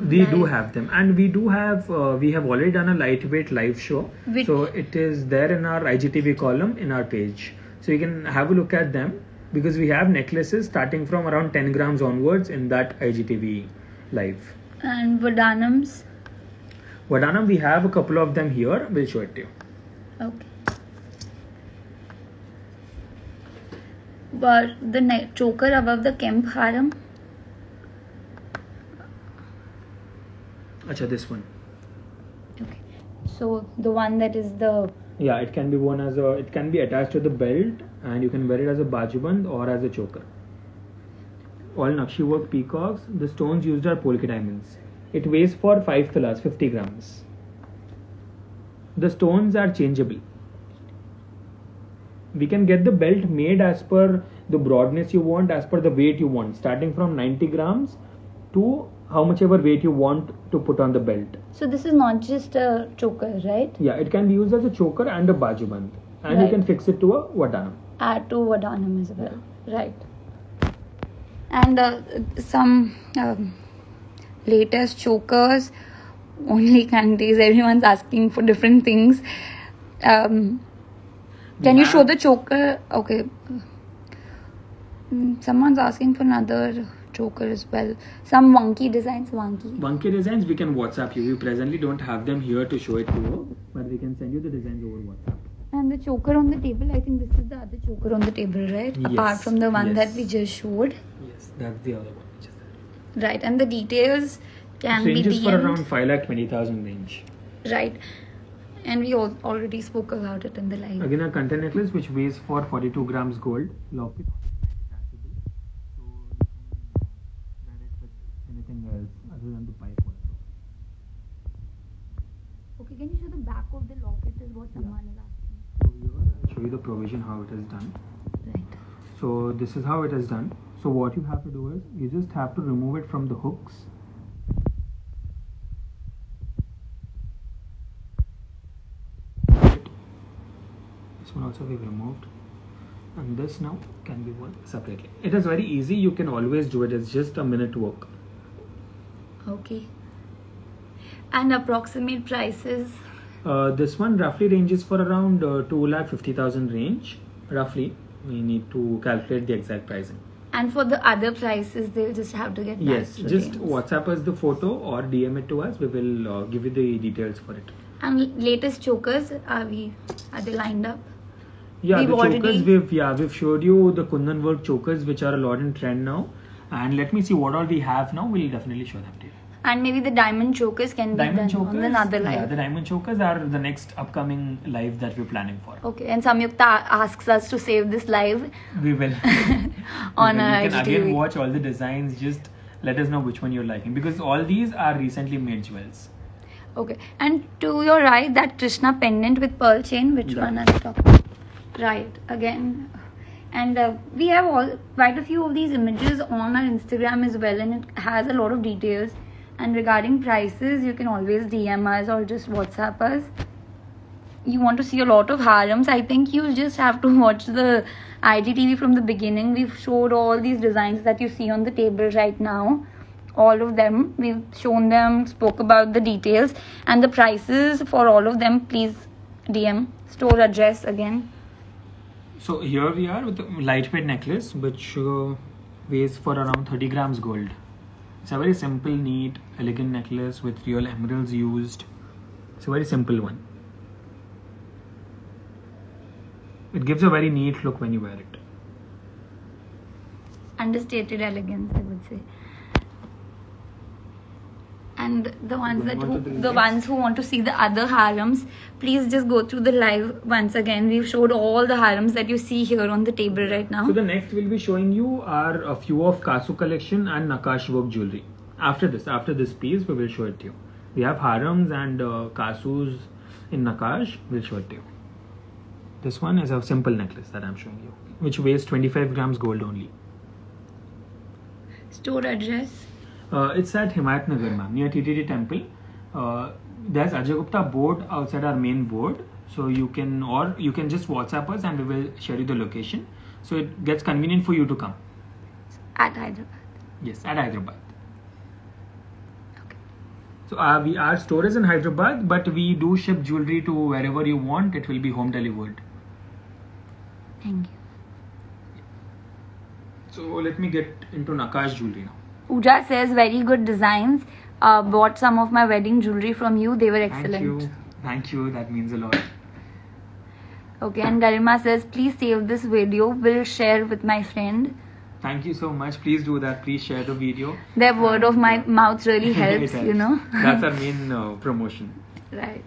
A: we do have them, and we do have we have already done a lightweight live show. So it is there in our IGTV column in our page. So you can have a look at them, because we have necklaces starting from around 10 grams onwards in that IGTV live.
B: And Vadanams?
A: Vadanam, we have a couple of them here. We'll show it to you.
B: Okay. But the choker above the Kemp Haram?
A: Acha, this one.
B: Okay. So the one that is the...
A: Yeah, it can be worn as a... It can be attached to the belt, and you can wear it as a bajuband or as a choker. All Nakshi work peacocks. The stones used are polka diamonds. It weighs for 5 tulas, 50 grams. The stones are changeable. We can get the belt made as per the broadness you want, as per the weight you want, starting from 90 grams to how much ever weight you want to put on the belt.
B: So this is not just a choker, right?
A: Yeah, it can be used as a choker and a bajuband, and you can fix it to a vadanam.
B: Add to vadanam as well, right? And some latest chokers, only candies. Everyone's asking for different things. Can you show the choker? Okay. Someone's asking for another choker as well. Some wonky designs.
A: Wonky designs we can WhatsApp you. We presently don't have them here to show it to you, but we can send you the designs over WhatsApp.
B: And the choker on the table, I think this is the other choker on the table, right?
A: Yes.
B: Apart from the one that we just showed.
A: Yes, that's the other one. Which is there.
B: Right, and the details can
A: it
B: be
A: ranges
B: DM'd.
A: for around 5,20,000 range.
B: Right. And we already spoke about it in the live.
A: Again, a content necklace which weighs for 42 grams gold. Locket. So you can wear it with anything else other than the pipe also.
B: Okay, can you show the back of the locket is what someone is asking.
A: So here I'll show you the provision how it is done.
B: Right.
A: So this is how it is done. So what you have to do is you just have to remove it from the hooks. This one also we've removed, and this now can be worn separately. It is very easy. You can always do it. It's just a minute work.
B: Okay. And approximate prices?
A: This one roughly ranges for around 2,50,000 range. Roughly, we need to calculate the exact pricing.
B: And for the other prices, they'll just have to get back
A: Yes,
B: to
A: just
B: them.
A: WhatsApp us the photo or DM it to us. We will give you the details for it.
B: And latest chokers, are they lined up?
A: Yeah,
B: We've
A: the
B: already-
A: chokers we've showed you the Kundan work chokers, which are a lot in trend now. And let me see what all we have now. We'll definitely show them to you.
B: And maybe the diamond chokers can be
A: Diamond
B: done
A: chokers,
B: on another live.
A: yeah, the diamond chokers are the next upcoming live that we're planning for.
B: Okay, and Samyukta asks us to save this live
A: We will.
B: on
A: You
B: our
A: can again
B: IGTV.
A: watch all the designs. Just let us know which one you're liking, because all these are recently made jewels.
B: Okay, and to your right, that Krishna pendant with pearl chain, which
A: That.
B: one at the top? Right, again. And we have quite a few of these images on our Instagram as well, and it has a lot of details. And regarding prices, you can always DM us or just WhatsApp us. You want to see a lot of harems, I think you just have to watch the IGTV from the beginning. We've showed all these designs that you see on the table right now. All of them. We've shown them, spoke about the details and the prices for all of them. Please DM. Store address again.
A: So here we are with a lightweight necklace, which weighs for around 30 grams gold. It's a very simple, neat, elegant necklace with real emeralds used. It's a very simple one. It gives a very neat look when you wear it.
B: Understated elegance, I would say. And the ones
A: Going on to the next.
B: ones who want to see the other harems, please just go through the live once again. We've showed all the harems that you see here on the table right now.
A: So the next we'll be showing you are a few of Kasu collection and Nakash work jewelry. After this piece, we will show it to you. We have harems and Kasus in Nakash. We'll show it to you. This one is a simple necklace that I'm showing you, which weighs 25 grams gold only.
B: Store address.
A: It's at Himayat Nagar, ma'am, near TTD Temple. There's Ajay Gupta board outside our main board, so you can just WhatsApp us and we will share you the location, so it gets convenient for you to come.
B: At Hyderabad.
A: Yes, at Hyderabad. So our store is in Hyderabad, but we do ship jewelry to wherever you want. It will be home delivered.
B: Thank you.
A: So let me get into Nakash jewelry now.
B: Pooja says very good designs. Bought some of my wedding jewelry from you. They were excellent.
A: Thank you. That means a lot.
B: Okay, and Garima says please save this video. Will share with my friend.
A: Thank you so much. Please do that. Please share the video.
B: Their word of my mouth really
A: It
B: helps,
A: helps.
B: you know.
A: That's our main promotion.
B: Right.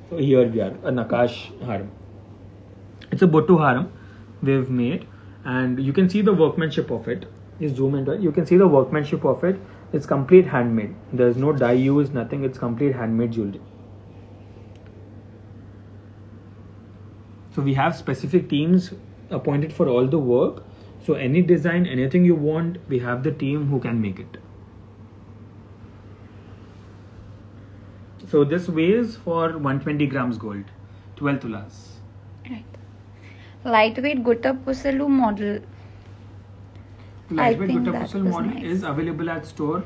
A: So here we are, a Nakash harem. It's a Bottu harem we've made, and you can see the workmanship of it. Just zoom into it. You can see the workmanship of it. It's complete handmade. There's no dye used, nothing. It's complete handmade jewelry. So we have specific teams appointed for all the work. So any design, anything you want, we have the team who can make it. So this weighs for 120 grams gold, 12 tulas.
B: Right. Lightweight Gutta Pusalu model.
A: Lightweight
B: think
A: Gutta
B: that
A: Pusal
B: was
A: model
B: nice.
A: is available at store.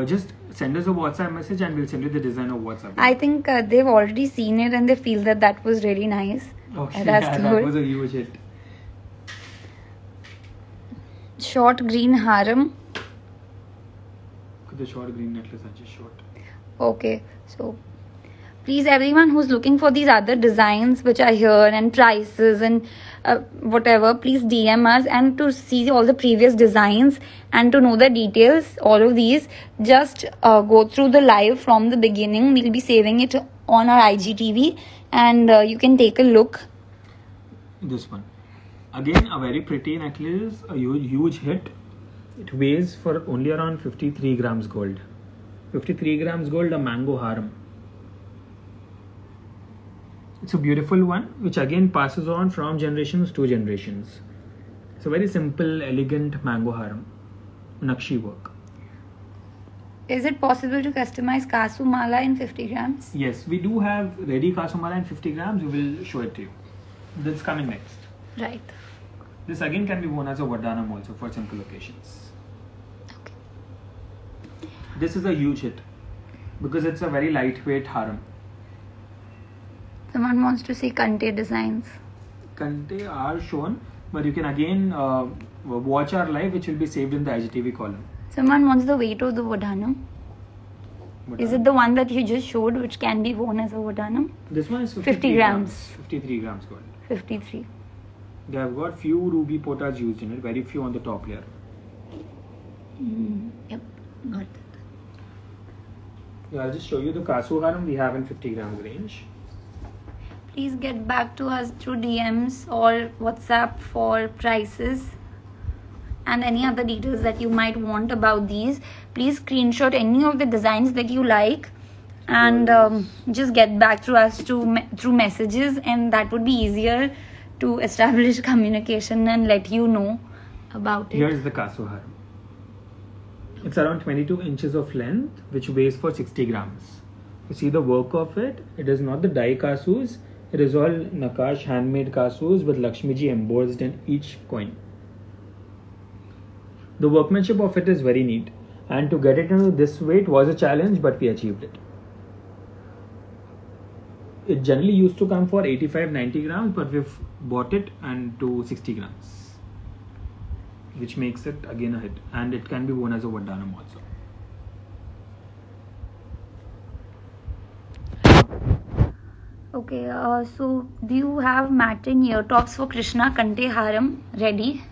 A: Just send us a WhatsApp message and we'll send you the design of WhatsApp.
B: I think they've already seen it and they feel that was really nice.
A: Okay,
B: That's
A: yeah,
B: good.
A: that was a huge hit.
B: Short green harem.
A: The short green necklace I just showed.
B: Okay, so Please, everyone who's looking for these other designs which are here and prices and whatever, please DM us, and to see all the previous designs and to know the details, all of these, just go through the live from the beginning. We'll be saving it on our IGTV, and you can take a look.
A: This one. Again, a very pretty necklace, a huge hit. It weighs for only around 53 grams gold. 53 grams gold, a mango harem. It's a beautiful one, which again passes on from generations to generations. It's a very simple, elegant mango harem, Nakshi work.
B: Is it possible to customize Kasu Mala in 50 grams?
A: Yes, we do have ready Kasu Mala in 50 grams. We will show it to you. That's coming next.
B: Right.
A: This again can be worn as a Vardhanam also for simple occasions.
B: Okay.
A: This is a huge hit because it's a very lightweight harem.
B: Someone wants to see Kante designs. Kante
A: are shown, but you can again watch our live, which will be saved in the IGTV column.
B: Someone wants the weight of the Vardhanam. Is it the one that you just showed, which can be worn as a Vardhanam?
A: This one is
B: 50 grams.
A: 53 grams gold.
B: 53.
A: They have got few ruby potas used in it, very few on the top layer.
B: Yep, got that.
A: Yeah, I'll just show you the Kasu harem we have in 50 grams range.
B: Please get back to us through DMs or WhatsApp for prices and any other details that you might want about these. Please screenshot any of the designs that you like and just get back to us through messages, and that would be easier to establish communication and let you know about it.
A: Here is the Kasu harem. It's around 22 inches of length, which weighs for 60 grams. You see the work of it. It is not the die Kasus. It is all Nakash handmade Kasus with Lakshmiji embossed in each coin. The workmanship of it is very neat, and to get it into this weight was a challenge, but we achieved it. It generally used to come for 85-90 grams, but we've bought it and to 60 grams, which makes it again a hit, and it can be worn as a Vardhanam also.
B: Okay, so do you have matching ear tops for Krishna Kante harem ready?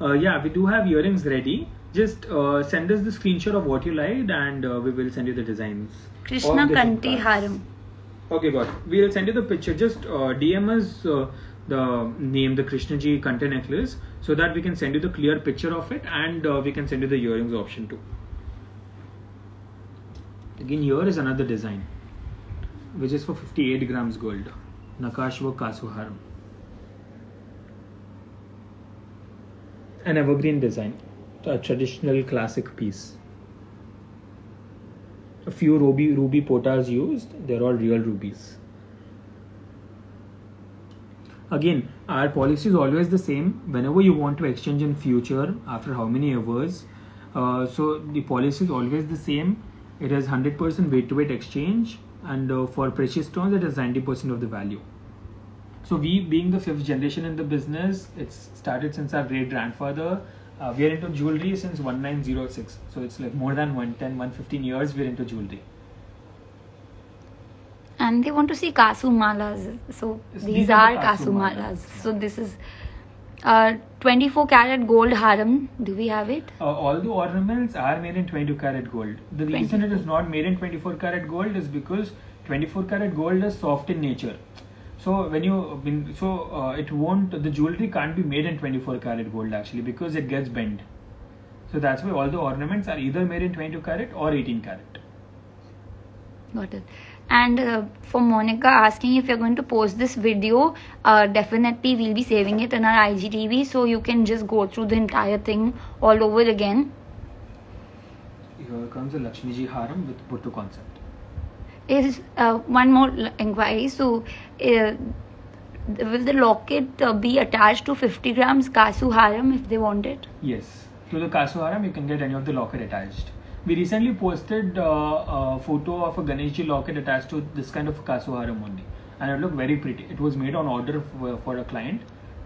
A: Yeah, we do have earrings ready. Just send us the screenshot of what you liked, and we will send you the designs.
B: Krishna Kante harem.
A: Okay, got it. We will send you the picture. Just DM us the name, the Krishnaji Kante necklace, so that we can send you the clear picture of it, and we can send you the earrings option too. Again, here is another design, which is for 58 grams gold. Nakash work Kasu harem. An evergreen design, a traditional classic piece. A few ruby potas used. They're all real rubies. Again, our policy is always the same. Whenever you want to exchange in future, after how many hours, so the policy is always the same. It is 100% weight to weight exchange, and for precious stones it is 90% of the value. So we, being the 5th generation in the business, it's started since our great grandfather. We are into jewelry since 1906. So it's like more than 115 years we're into jewelry.
B: And they want to see Kasu Malas. So these are Kasu Malas. So this is 24 karat gold harem. Do we have it?
A: All the ornaments are made in 22 karat gold. The reason it is not made in 24 karat gold is because 24 karat gold is soft in nature. So when it won't, the jewelry can't be made in 24 karat gold actually, because it gets bent. So that's why all the ornaments are either made in 22 karat or 18 karat.
B: Got it. And for Monica asking if you're going to post this video, definitely we'll be saving it in our IGTV, so you can just go through the entire thing all over again.
A: Here comes a Lakshmiji harem with Puttu concept.
B: Is one more inquiry. So will the locket be attached to 50 grams Kasu harem if they want it?
A: Yes, to the Kasu harem you can get any of the locket attached. We recently posted a photo of a Ganeshji locket attached to this kind of Kasu harem only, and it looked very pretty. It was made on order for a client,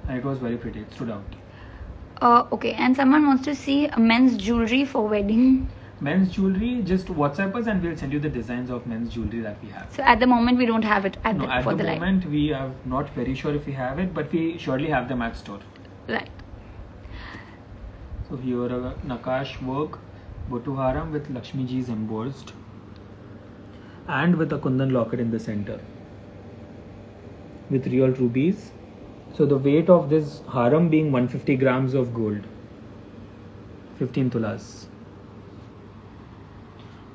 A: and it was very pretty. It stood out.
B: Okay, and someone wants to see men's jewelry for wedding.
A: Men's jewelry, just WhatsApp us and we'll send you the designs of men's jewelry that we have.
B: So at the moment we don't have it
A: At
B: for
A: the
B: live.
A: moment we are not very sure if we have it, but we surely have them at store.
B: Right.
A: So here a Nakash work, Botu Haram with Lakshmi Ji's embossed and with a Kundan locket in the center with real rubies. So the weight of this haram being 150 grams of gold, 15 tulas.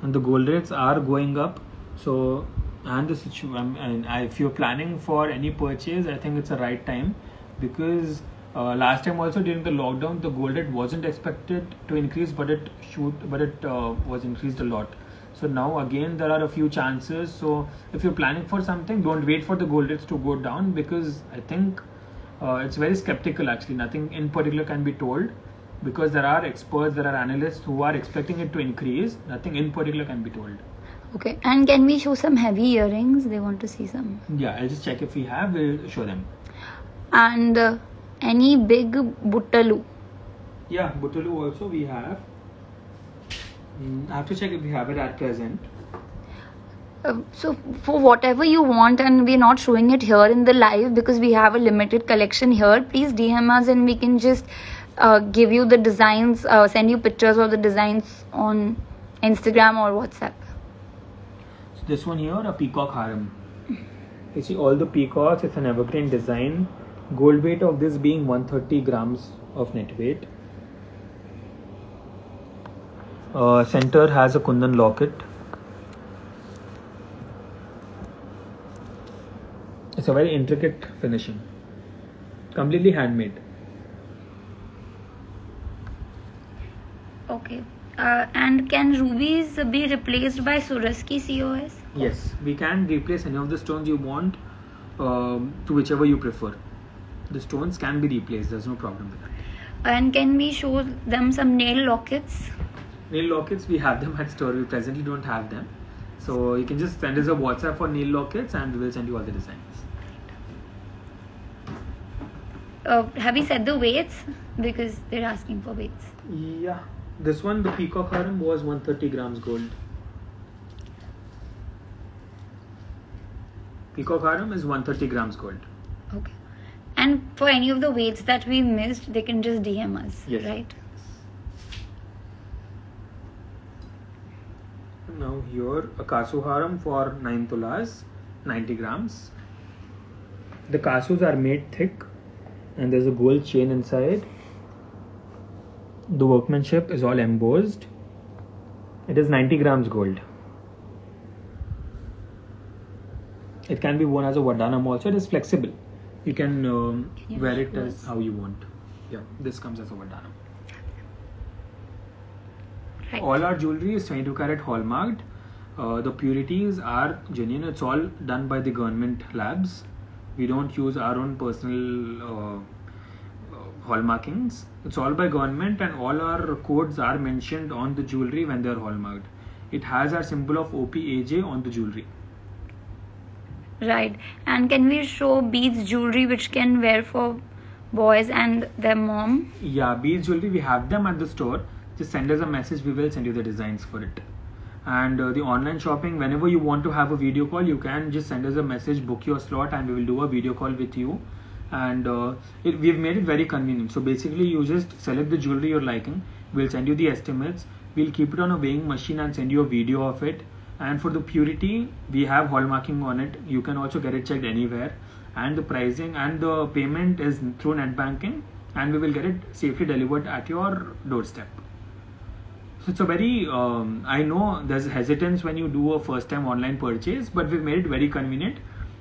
A: And the gold rates are going up. So, and the situation, if you're planning for any purchase, I think it's the right time, because last time also during the lockdown, the gold rate wasn't expected to increase, but it was increased a lot. So now again there are a few chances. So if you're planning for something, don't wait for the gold rates to go down, because I think it's very skeptical actually. Nothing in particular can be told, because there are experts, there are analysts who are expecting it to increase. Nothing in particular can be told.
B: Okay, and can we show some heavy earrings? They want to see some.
A: Yeah, I'll just check if we have, we'll show them.
B: And any big buttalu?
A: Yeah, Butulu also we have. I have to check if we have it at present.
B: So for whatever you want, and we're not showing it here in the live because we have a limited collection here, please DM us and we can just give you the designs, send you pictures of the designs on Instagram or WhatsApp.
A: So this one here, a peacock haram. You see all the peacocks, it's an evergreen design. Gold weight of this being 130 grams of net weight. Center has a Kundan locket. It's a very intricate finishing. Completely handmade.
B: Okay. And can rubies be replaced by Swarovski COS?
A: Yes, we can replace any of the stones you want to whichever you prefer. The stones can be replaced, there's no problem with that.
B: And can we show them some nail lockets?
A: Nail lockets, we have them at store. We presently don't have them. So you can just send us a WhatsApp for nail lockets and we will send you all the designs.
B: Have you said the weights? Because they're asking for weights.
A: Yeah. This one, the peacock haram, was 130 grams gold. Peacock haram is 130 grams gold.
B: Okay. And for any of the weights that we missed, they can just DM us,
A: Yes.
B: right?
A: Now here, a kasu haram for 9 tulas, 90 grams. The kasus are made thick and there's a gold chain inside. The workmanship is all embossed. It is 90 grams gold. It can be worn as a Vardhanam also. It is flexible. You can wear it as how you want. Yeah, this comes as a Vardhanam.
B: Right.
A: All our jewelry is 22 karat hallmarked. The purities are genuine. It's all done by the government labs. We don't use our own personal hallmarkings. It's all by government, and all our codes are mentioned on the jewelry when they are hallmarked. It has our symbol of OPAJ on the jewelry.
B: Right. And can we show beads jewelry which can wear for boys and their mom?
A: Yeah, beads jewelry, we have them at the store. Just send us a message, we will send you the designs for it. And the online shopping, whenever you want to have a video call, you can just send us a message, book your slot, and we will do a video call with you. And we've made it very convenient. So basically you just select the jewelry you're liking, we'll send you the estimates, we'll keep it on a weighing machine and send you a video of it. And for the purity, we have hallmarking on it. You can also get it checked anywhere. And the pricing and the payment is through net banking, and we will get it safely delivered at your doorstep. So it's a very, I know there's hesitance when you do a first time online purchase, but we've made it very convenient.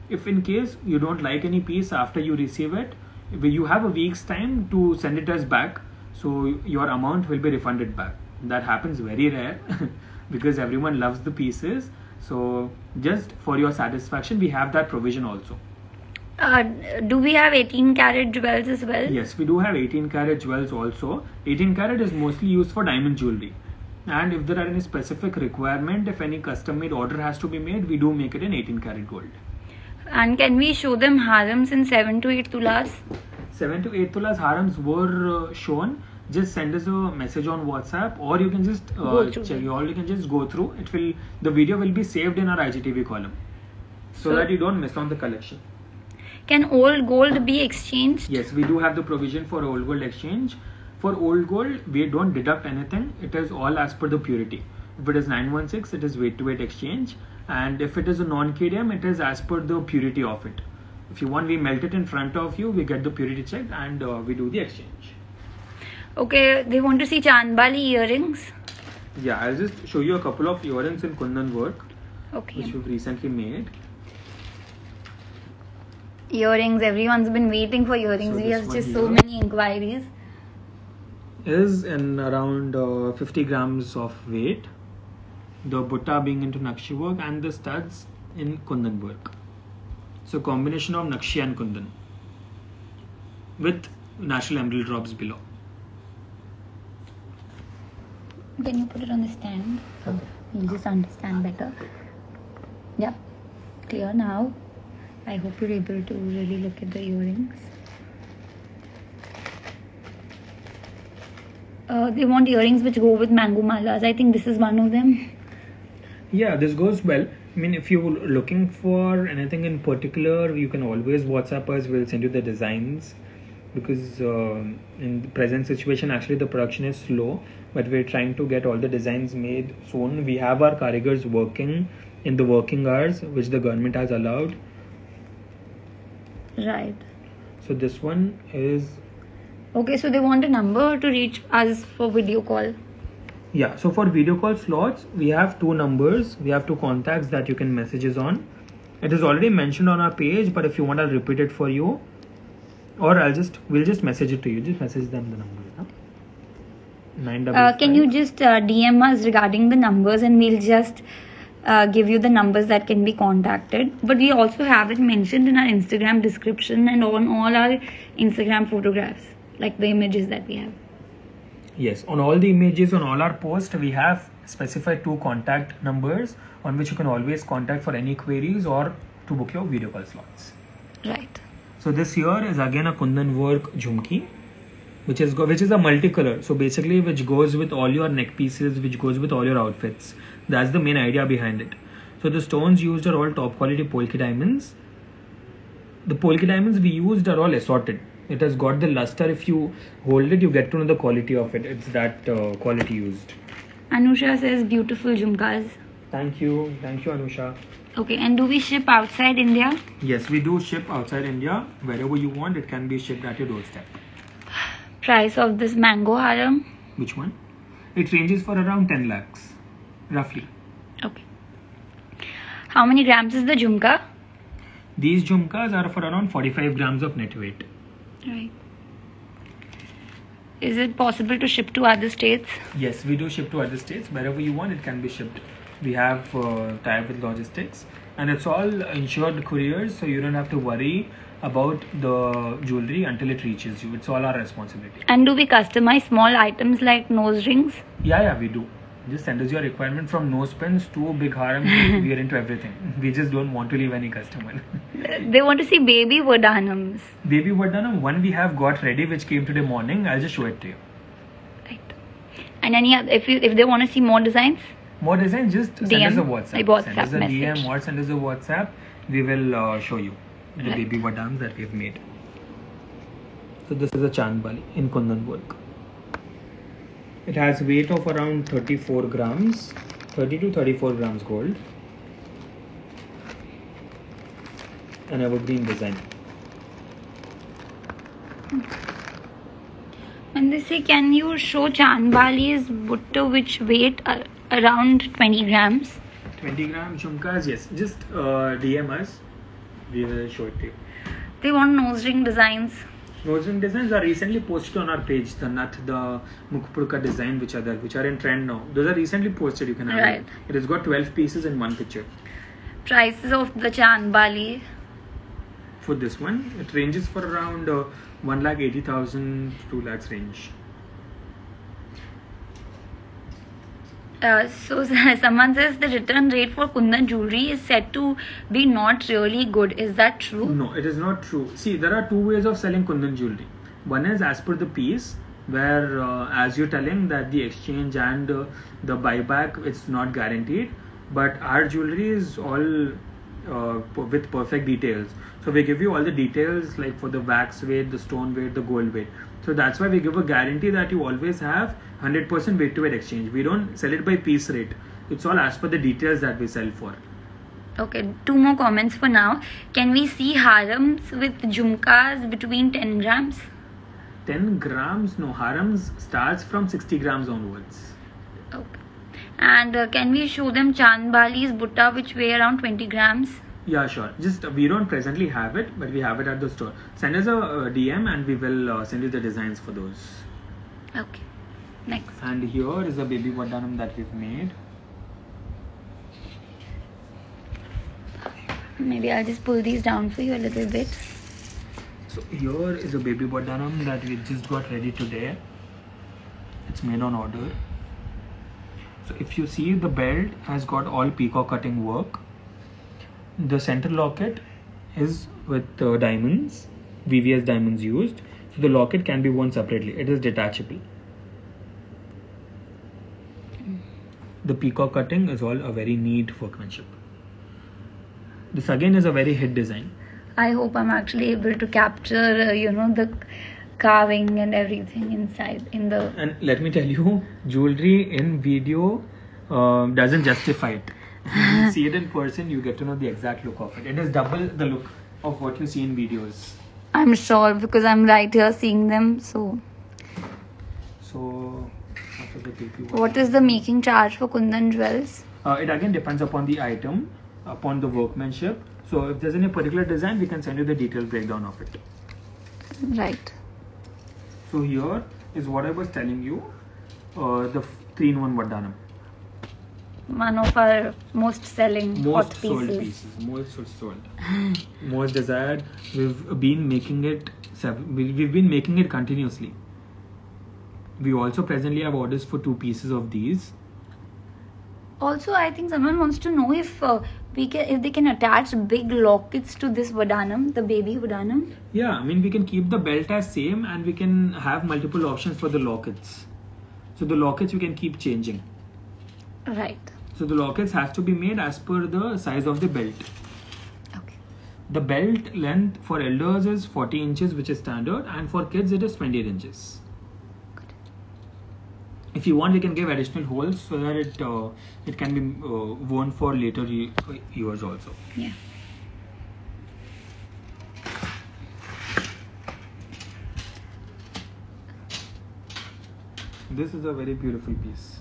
A: If in case you don't like any piece after you receive it, you have a week's time to send it us back. So your amount will be refunded back. That happens very rare because everyone loves the pieces. So just for your satisfaction, we have that provision also.
B: Do we have 18 karat jewels as well?
A: Yes, we do have 18 karat jewels also. 18 karat is mostly used for diamond jewelry. And if there are any specific requirement, if any custom made order has to be made, we do make it in 18 karat gold.
B: And can we show them harams in 7 to 8 tulas?
A: 7 to 8 tulas harams were shown. just send us a message on WhatsApp, or you can just
B: Go through
A: check.
B: it.
A: Or you can just go through. The video will be saved in our IGTV column, so
B: So-
A: that you don't miss on the collection.
B: Can old gold be exchanged?
A: Yes, we do have the provision for old gold exchange. For old gold, we don't deduct anything. It is all as per the purity. If it is 916, it is weight to weight exchange, and if it is a non-KDM, it is as per the purity of it. If you want, we melt it in front of you, we get the purity checked, and we do the exchange.
B: Okay, they want to see Chandbali earrings.
A: Yeah, I'll just show you a couple of earrings in Kundan work,
B: Okay.
A: which we've recently made.
B: Earrings, everyone's been waiting for earrings.
A: So
B: We
A: this
B: have
A: one
B: just so
A: here.
B: many inquiries.
A: Is in around 50 grams of weight. The butta being into Nakshi work, and the studs in Kundan work. So combination of Nakshi and Kundan with natural emerald drops below.
B: Can you put it on the stand? You'll just understand better. Yeah, clear now. I hope you're able to really look at the earrings. They want earrings which go with mango malas. I think this is one of them.
A: Yeah, this goes well. I mean, if you're looking for anything in particular, you can always WhatsApp us. We'll send you the designs, because in the present situation, actually the production is slow, but we're trying to get all the designs made soon. We have our karigars working in the working hours, which the government has allowed.
B: Right.
A: So this one is,
B: Okay, so they want a number to reach us for video call.
A: yeah, so for video call slots, we have two numbers. We have two contacts that you can message us on. It is already mentioned on our page, but if you want, I'll repeat it for you, or we'll just message it to you. Just message them the numbers. Huh? 955.
B: Can you just DM us regarding the numbers, and we'll just give you the numbers that can be contacted. But we also have it mentioned in our Instagram description and on all our Instagram photographs, like the images that we have.
A: Yes, on all the images, on all our posts, we have specified two contact numbers on which you can always contact for any queries or to book your video call slots.
B: Right.
A: So this here is again a Kundan work jhumki, which is a multicolor. So basically, which goes with all your neck pieces, which goes with all your outfits. That's the main idea behind it. So the stones used are all top quality Polki diamonds. The Polki diamonds we used are all assorted. It has got the luster. If you hold it, you get to know the quality of it. It's that quality used.
B: Anusha says beautiful jhumkas.
A: Thank you, Anusha.
B: Okay, and do we ship outside India?
A: Yes, we do ship outside India. Wherever you want, it can be shipped at your doorstep.
B: Price of this mango haram?
A: Which one? It ranges for around 10 lakhs, roughly.
B: Okay. How many grams is the jhumka?
A: These jhumkas are for around 45 grams of net weight.
B: Right. Is it possible to ship to other states?
A: Yes, we do ship to other states. Wherever you want, it can be shipped. We have tie-up with logistics, and it's all insured couriers, so you don't have to worry about the jewelry until it reaches you. It's all our responsibility.
B: And do we customize small items like nose rings?
A: Yeah, we do. Just send us your requirement, from nose pins to big harem. We are into everything. We just don't want to leave any customer.
B: They want to see baby Vardhanams.
A: Baby Vardhanam, one we have got ready, which came today morning. I'll just show it to you.
B: Right. And any other, if they want to see more designs?
A: More design, just send
B: DM,
A: us a WhatsApp.
B: a WhatsApp
A: Send us a
B: message.
A: DM or send us a WhatsApp. We will show you the
B: Right.
A: baby Vardhanams that we've made. So this is a Chandbali in Kundan work. It has weight of around 34 grams, 30 to 34 grams gold. An evergreen design.
B: And they say, can you show Chandbali's butta which weight around 20 grams?
A: 20 gram jhumkas, yes. Just DM us. We will show it to you.
B: They want nose ring designs.
A: Nose ring designs are recently posted on our page. The Nath, the Mukpurka design, which are in trend now. Those are recently posted. You can have
B: Right.
A: it has got 12 pieces in one picture.
B: Prices of the Chandbali.
A: For this one, it ranges for around 1,80,000 to 2 lakhs range.
B: So someone says the return rate for Kundan jewelry is said to be not really good. Is that true?
A: No, it is not true. See, there are two ways of selling Kundan jewelry. One is as per the piece, where as you're telling that the exchange and the buyback it's not guaranteed, but our jewelry is all with perfect details. So we give you all the details like for the wax weight, the stone weight, the gold weight. So that's why we give a guarantee that you always have 100% weight to weight exchange. We don't sell it by piece rate. It's all as per the details that we sell for.
B: Okay, 2 more comments for now. Can we see harams with jhumkas between 10 grams?
A: 10 grams? No, harams starts from 60 grams onwards.
B: Okay. And can we show them Chand Bali's butta which weigh around 20 grams?
A: Yeah, sure. Just we don't presently have it, but we have it at the store. Send us a DM and we will send you the designs for those.
B: Okay. Next.
A: And here is a baby Vardhanam that we've made.
B: Maybe I'll just pull these down for you a little bit.
A: So here is a baby Vardhanam that we just got ready today. It's made on order. So if you see, the belt has got all peacock cutting work. The center locket is with diamonds, VVS diamonds used. So the locket can be worn separately. It is detachable. The peacock cutting is all a very neat workmanship. This again is a very hit design.
B: I hope I'm actually able to capture, the carving and everything inside in the.
A: And let me tell you, jewelry in video doesn't justify it. When you see it in person, you get to know the exact look of it. It is double the look of what you see in videos.
B: I'm sure because I'm right here seeing them. So
A: after the baby,
B: what is the making charge for Kundan Jewels?
A: It again depends upon the item, upon the workmanship. So if there's any particular design, we can send you the detailed breakdown of it.
B: Right.
A: So here is what I was telling you, the 3-in-1 Vardhanam.
B: One of our most selling hot pieces.
A: Most sold. Most desired. We've been making it continuously. We also presently have orders for 2 pieces of these.
B: Also, I think someone wants to know if they can attach big lockets to this Vardhanam, the baby Vardhanam.
A: Yeah, I mean we can keep the belt as same and we can have multiple options for the lockets. So the lockets we can keep changing.
B: Right.
A: So the lockets have to be made as per the size of the belt.
B: Okay.
A: The belt length for elders is 40 inches, which is standard, and for kids it is 28 inches.
B: Good.
A: If you want, we can give additional holes so that it can be worn for later years also.
B: Yeah.
A: This is a very beautiful piece.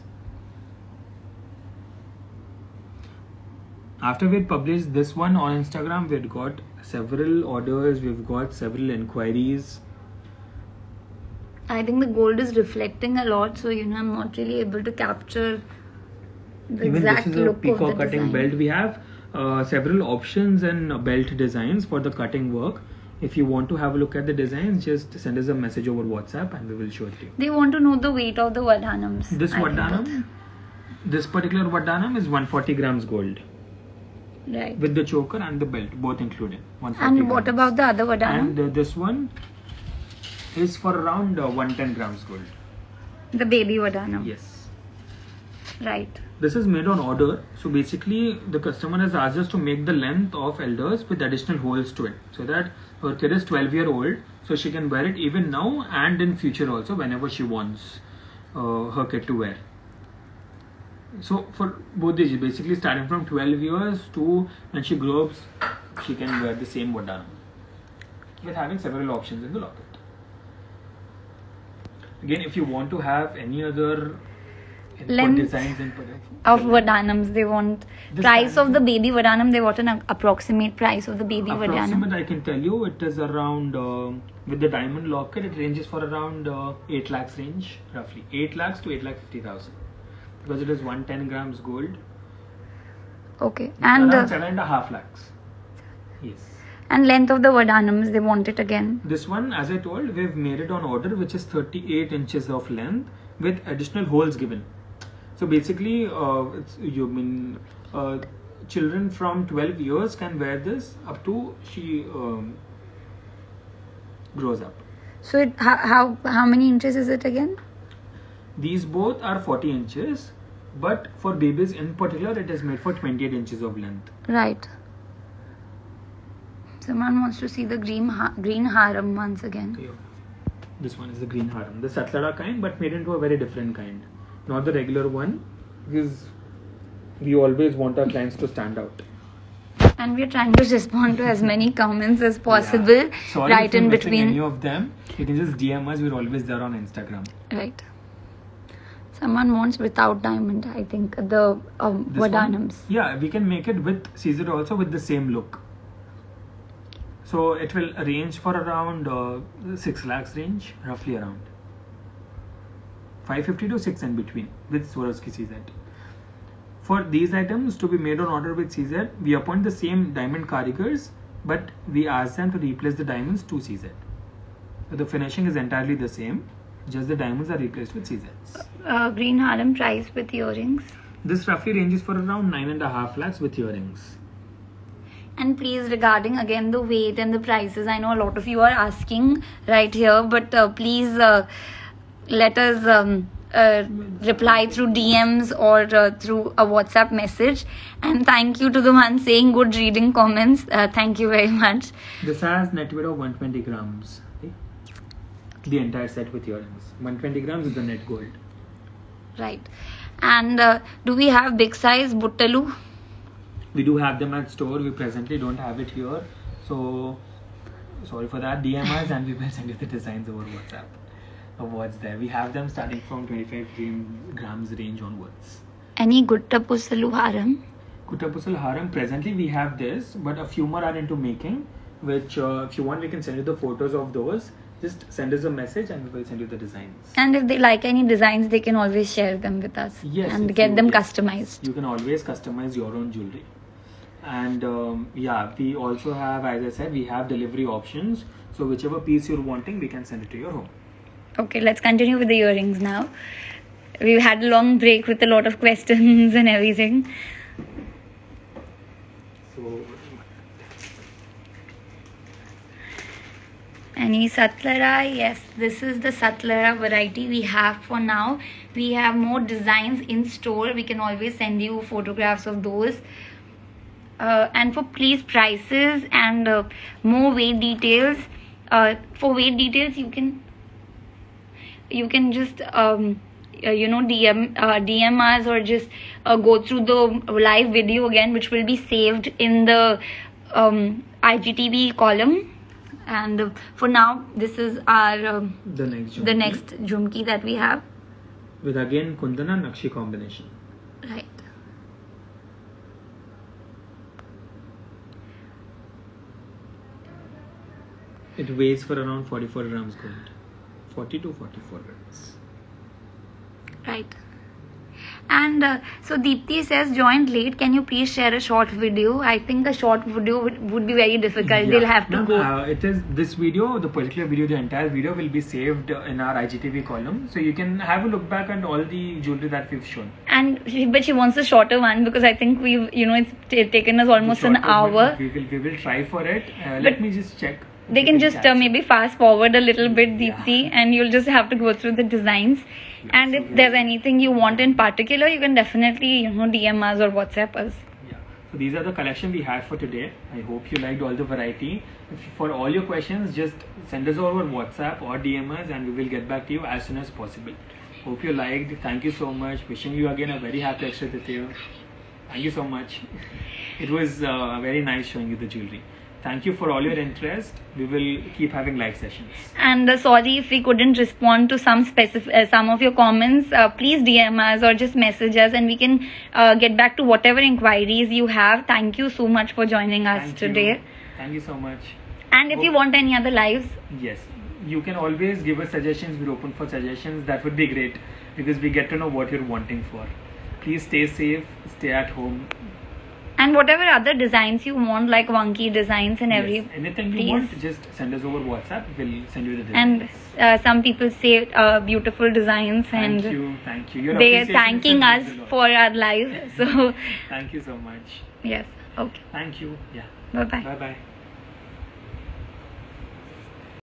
A: After we had published this one on Instagram, we had got several orders, we've got several inquiries.
B: I think the gold is reflecting a lot, so I'm not really able to capture the
A: Even
B: exact
A: this is a
B: look of
A: peacock
B: the
A: cutting
B: design.
A: belt. We have several options and belt designs for the cutting work. If you want to have a look at the designs, just send us a message over WhatsApp and we will show it to you.
B: They want to know the weight of the Vardhanams.
A: This particular Vardhanam is 140 grams gold.
B: Right.
A: With the choker and the belt, both included. 140
B: And what
A: grams.
B: about the other Vardhanam?
A: And this one is for around 110 grams gold.
B: The baby Vardhanam.
A: Yes.
B: Right.
A: This is made on order. So basically, the customer has asked us to make the length of elders with additional holes to it. So that her kid is 12-year-old. So she can wear it even now and in future also whenever she wants her kid to wear. So for both ages, basically starting from 12 years to when she grows up, she can wear the same Vardhanam. With having several options in the locket. Again, if you want to have any other
B: Length
A: designs
B: of Vardhanams, they want price of the baby Vardhanam. They want an approximate price of the baby
A: approximate,
B: Vardhanam.
A: I can tell you, it is around with the diamond locket. It ranges for around 8 lakhs range, roughly 8 lakhs to 8,50,000, because it is 110 grams gold.
B: Okay,
A: Around
B: and
A: 7.5 lakhs. Yes.
B: and length of the Vardhanams, they want it again.
A: This one, as I told, we've made it on order, which is 38 inches of length with additional holes given. So basically, children from 12 years can wear this up to she grows up.
B: So how many inches is it again?
A: These both are 40 inches, but for babies in particular, it is made for 28 inches of length.
B: Right. Someone wants to see the green harem once again.
A: Okay. This one is the green harem, the Satlara kind, but made into a very different kind, not the regular one, because we always want our clients to stand out.
B: And we're trying to respond to as many comments as possible.
A: Yeah. Sorry
B: right
A: if you're
B: in
A: missing
B: between.
A: any of them, you can just DM us. We're always there on Instagram.
B: Right. Someone wants without diamond. I think the Vadanams.
A: Yeah, we can make it with Caesar also with the same look. So it will range for around 6 lakhs range, roughly around 550 to 6 in between with Swarovski CZ. For these items to be made on order with CZ, we appoint the same diamond karigars, but we ask them to replace the diamonds to CZ. So the finishing is entirely the same, just the diamonds are replaced with CZs.
B: Green harem price with earrings.
A: This roughly ranges for around 9.5 lakhs with earrings.
B: And please, regarding again the weight and the prices, I know a lot of you are asking right here, but please let us reply through DMs or through a WhatsApp message. And thank you to the one saying good reading comments. Thank you very much.
A: This has net weight of 120 grams. Okay? The entire set with earrings. 120 grams is the net gold.
B: Right. And do we have big size buttalu?
A: We do have them at store. We presently don't have it here. So, sorry for that. DM us and we will send you the designs over WhatsApp of what's there. We have them starting from 25 grams range onwards.
B: Any Guttapusalu harem?
A: Guttapusalu harem, presently we have this, but a few more are into making, which if you want, we can send you the photos of those. Just send us a message and we will send you the designs.
B: And if they like any designs, they can always share them with us.
A: Yes,
B: and get them customized.
A: You can always customize your own jewelry. And yeah, we also have, as I said, we have delivery options. So whichever piece you're wanting, we can send it to your home.
B: Okay, let's continue with the earrings now. We've had a long break with a lot of questions and everything.
A: So,
B: any Satlara? Yes, this is the Satlara variety we have for now. We have more designs in store. We can always send you photographs of those. And for please prices and more weight details, for weight details you can just DM us or just go through the live video again, which will be saved in the IGTV column. And for now, this is our
A: the next
B: jhumki that we have
A: with again Kundana Nakshi combination.
B: Right.
A: It weighs for around 44 grams gold. 40 to 44 grams.
B: Right. And so Deepthi says, joined late. Can you please share a short video? I think a short video would be very difficult. Yeah. They'll have to go.
A: It is this video, the particular video, the entire video will be saved in our IGTV column. So you can have a look back at all the jewelry that we've shown.
B: But she wants a shorter one because I think we've, it's taken us almost an hour.
A: We will try for it. Let me just check.
B: They can just maybe fast forward a little bit, Deepthi, and you'll just have to go through the designs. And if there's anything you want in particular, you can definitely DM us or WhatsApp us.
A: Yeah. So these are the collection we had for today. I hope you liked all the variety. For all your questions, just send us over WhatsApp or DM us and we will get back to you as soon as possible. Hope you liked. Thank you so much. Wishing you again a very happy Akshaya Tritiya. Thank you so much. It was very nice showing you the jewelry. Thank you for all your interest. We will keep having live sessions. And
B: sorry if we couldn't respond to some of your comments. Please DM us or just message us, and we can get back to whatever inquiries you have. Thank you so much for joining us today.
A: Thank you so much.
B: And if you want any other lives,
A: yes, you can always give us suggestions. We're open for suggestions. That would be great because we get to know what you're wanting for. Please stay safe. Stay at home.
B: And whatever other designs you want, like wonky designs and
A: anything you want, just send us over WhatsApp. We'll send you the designs.
B: And some people say beautiful designs. Thank
A: you.
B: They are thanking us for our live. So
A: thank you so much.
B: Yes. Okay.
A: Thank you. Yeah.
B: Bye bye.
A: Bye bye.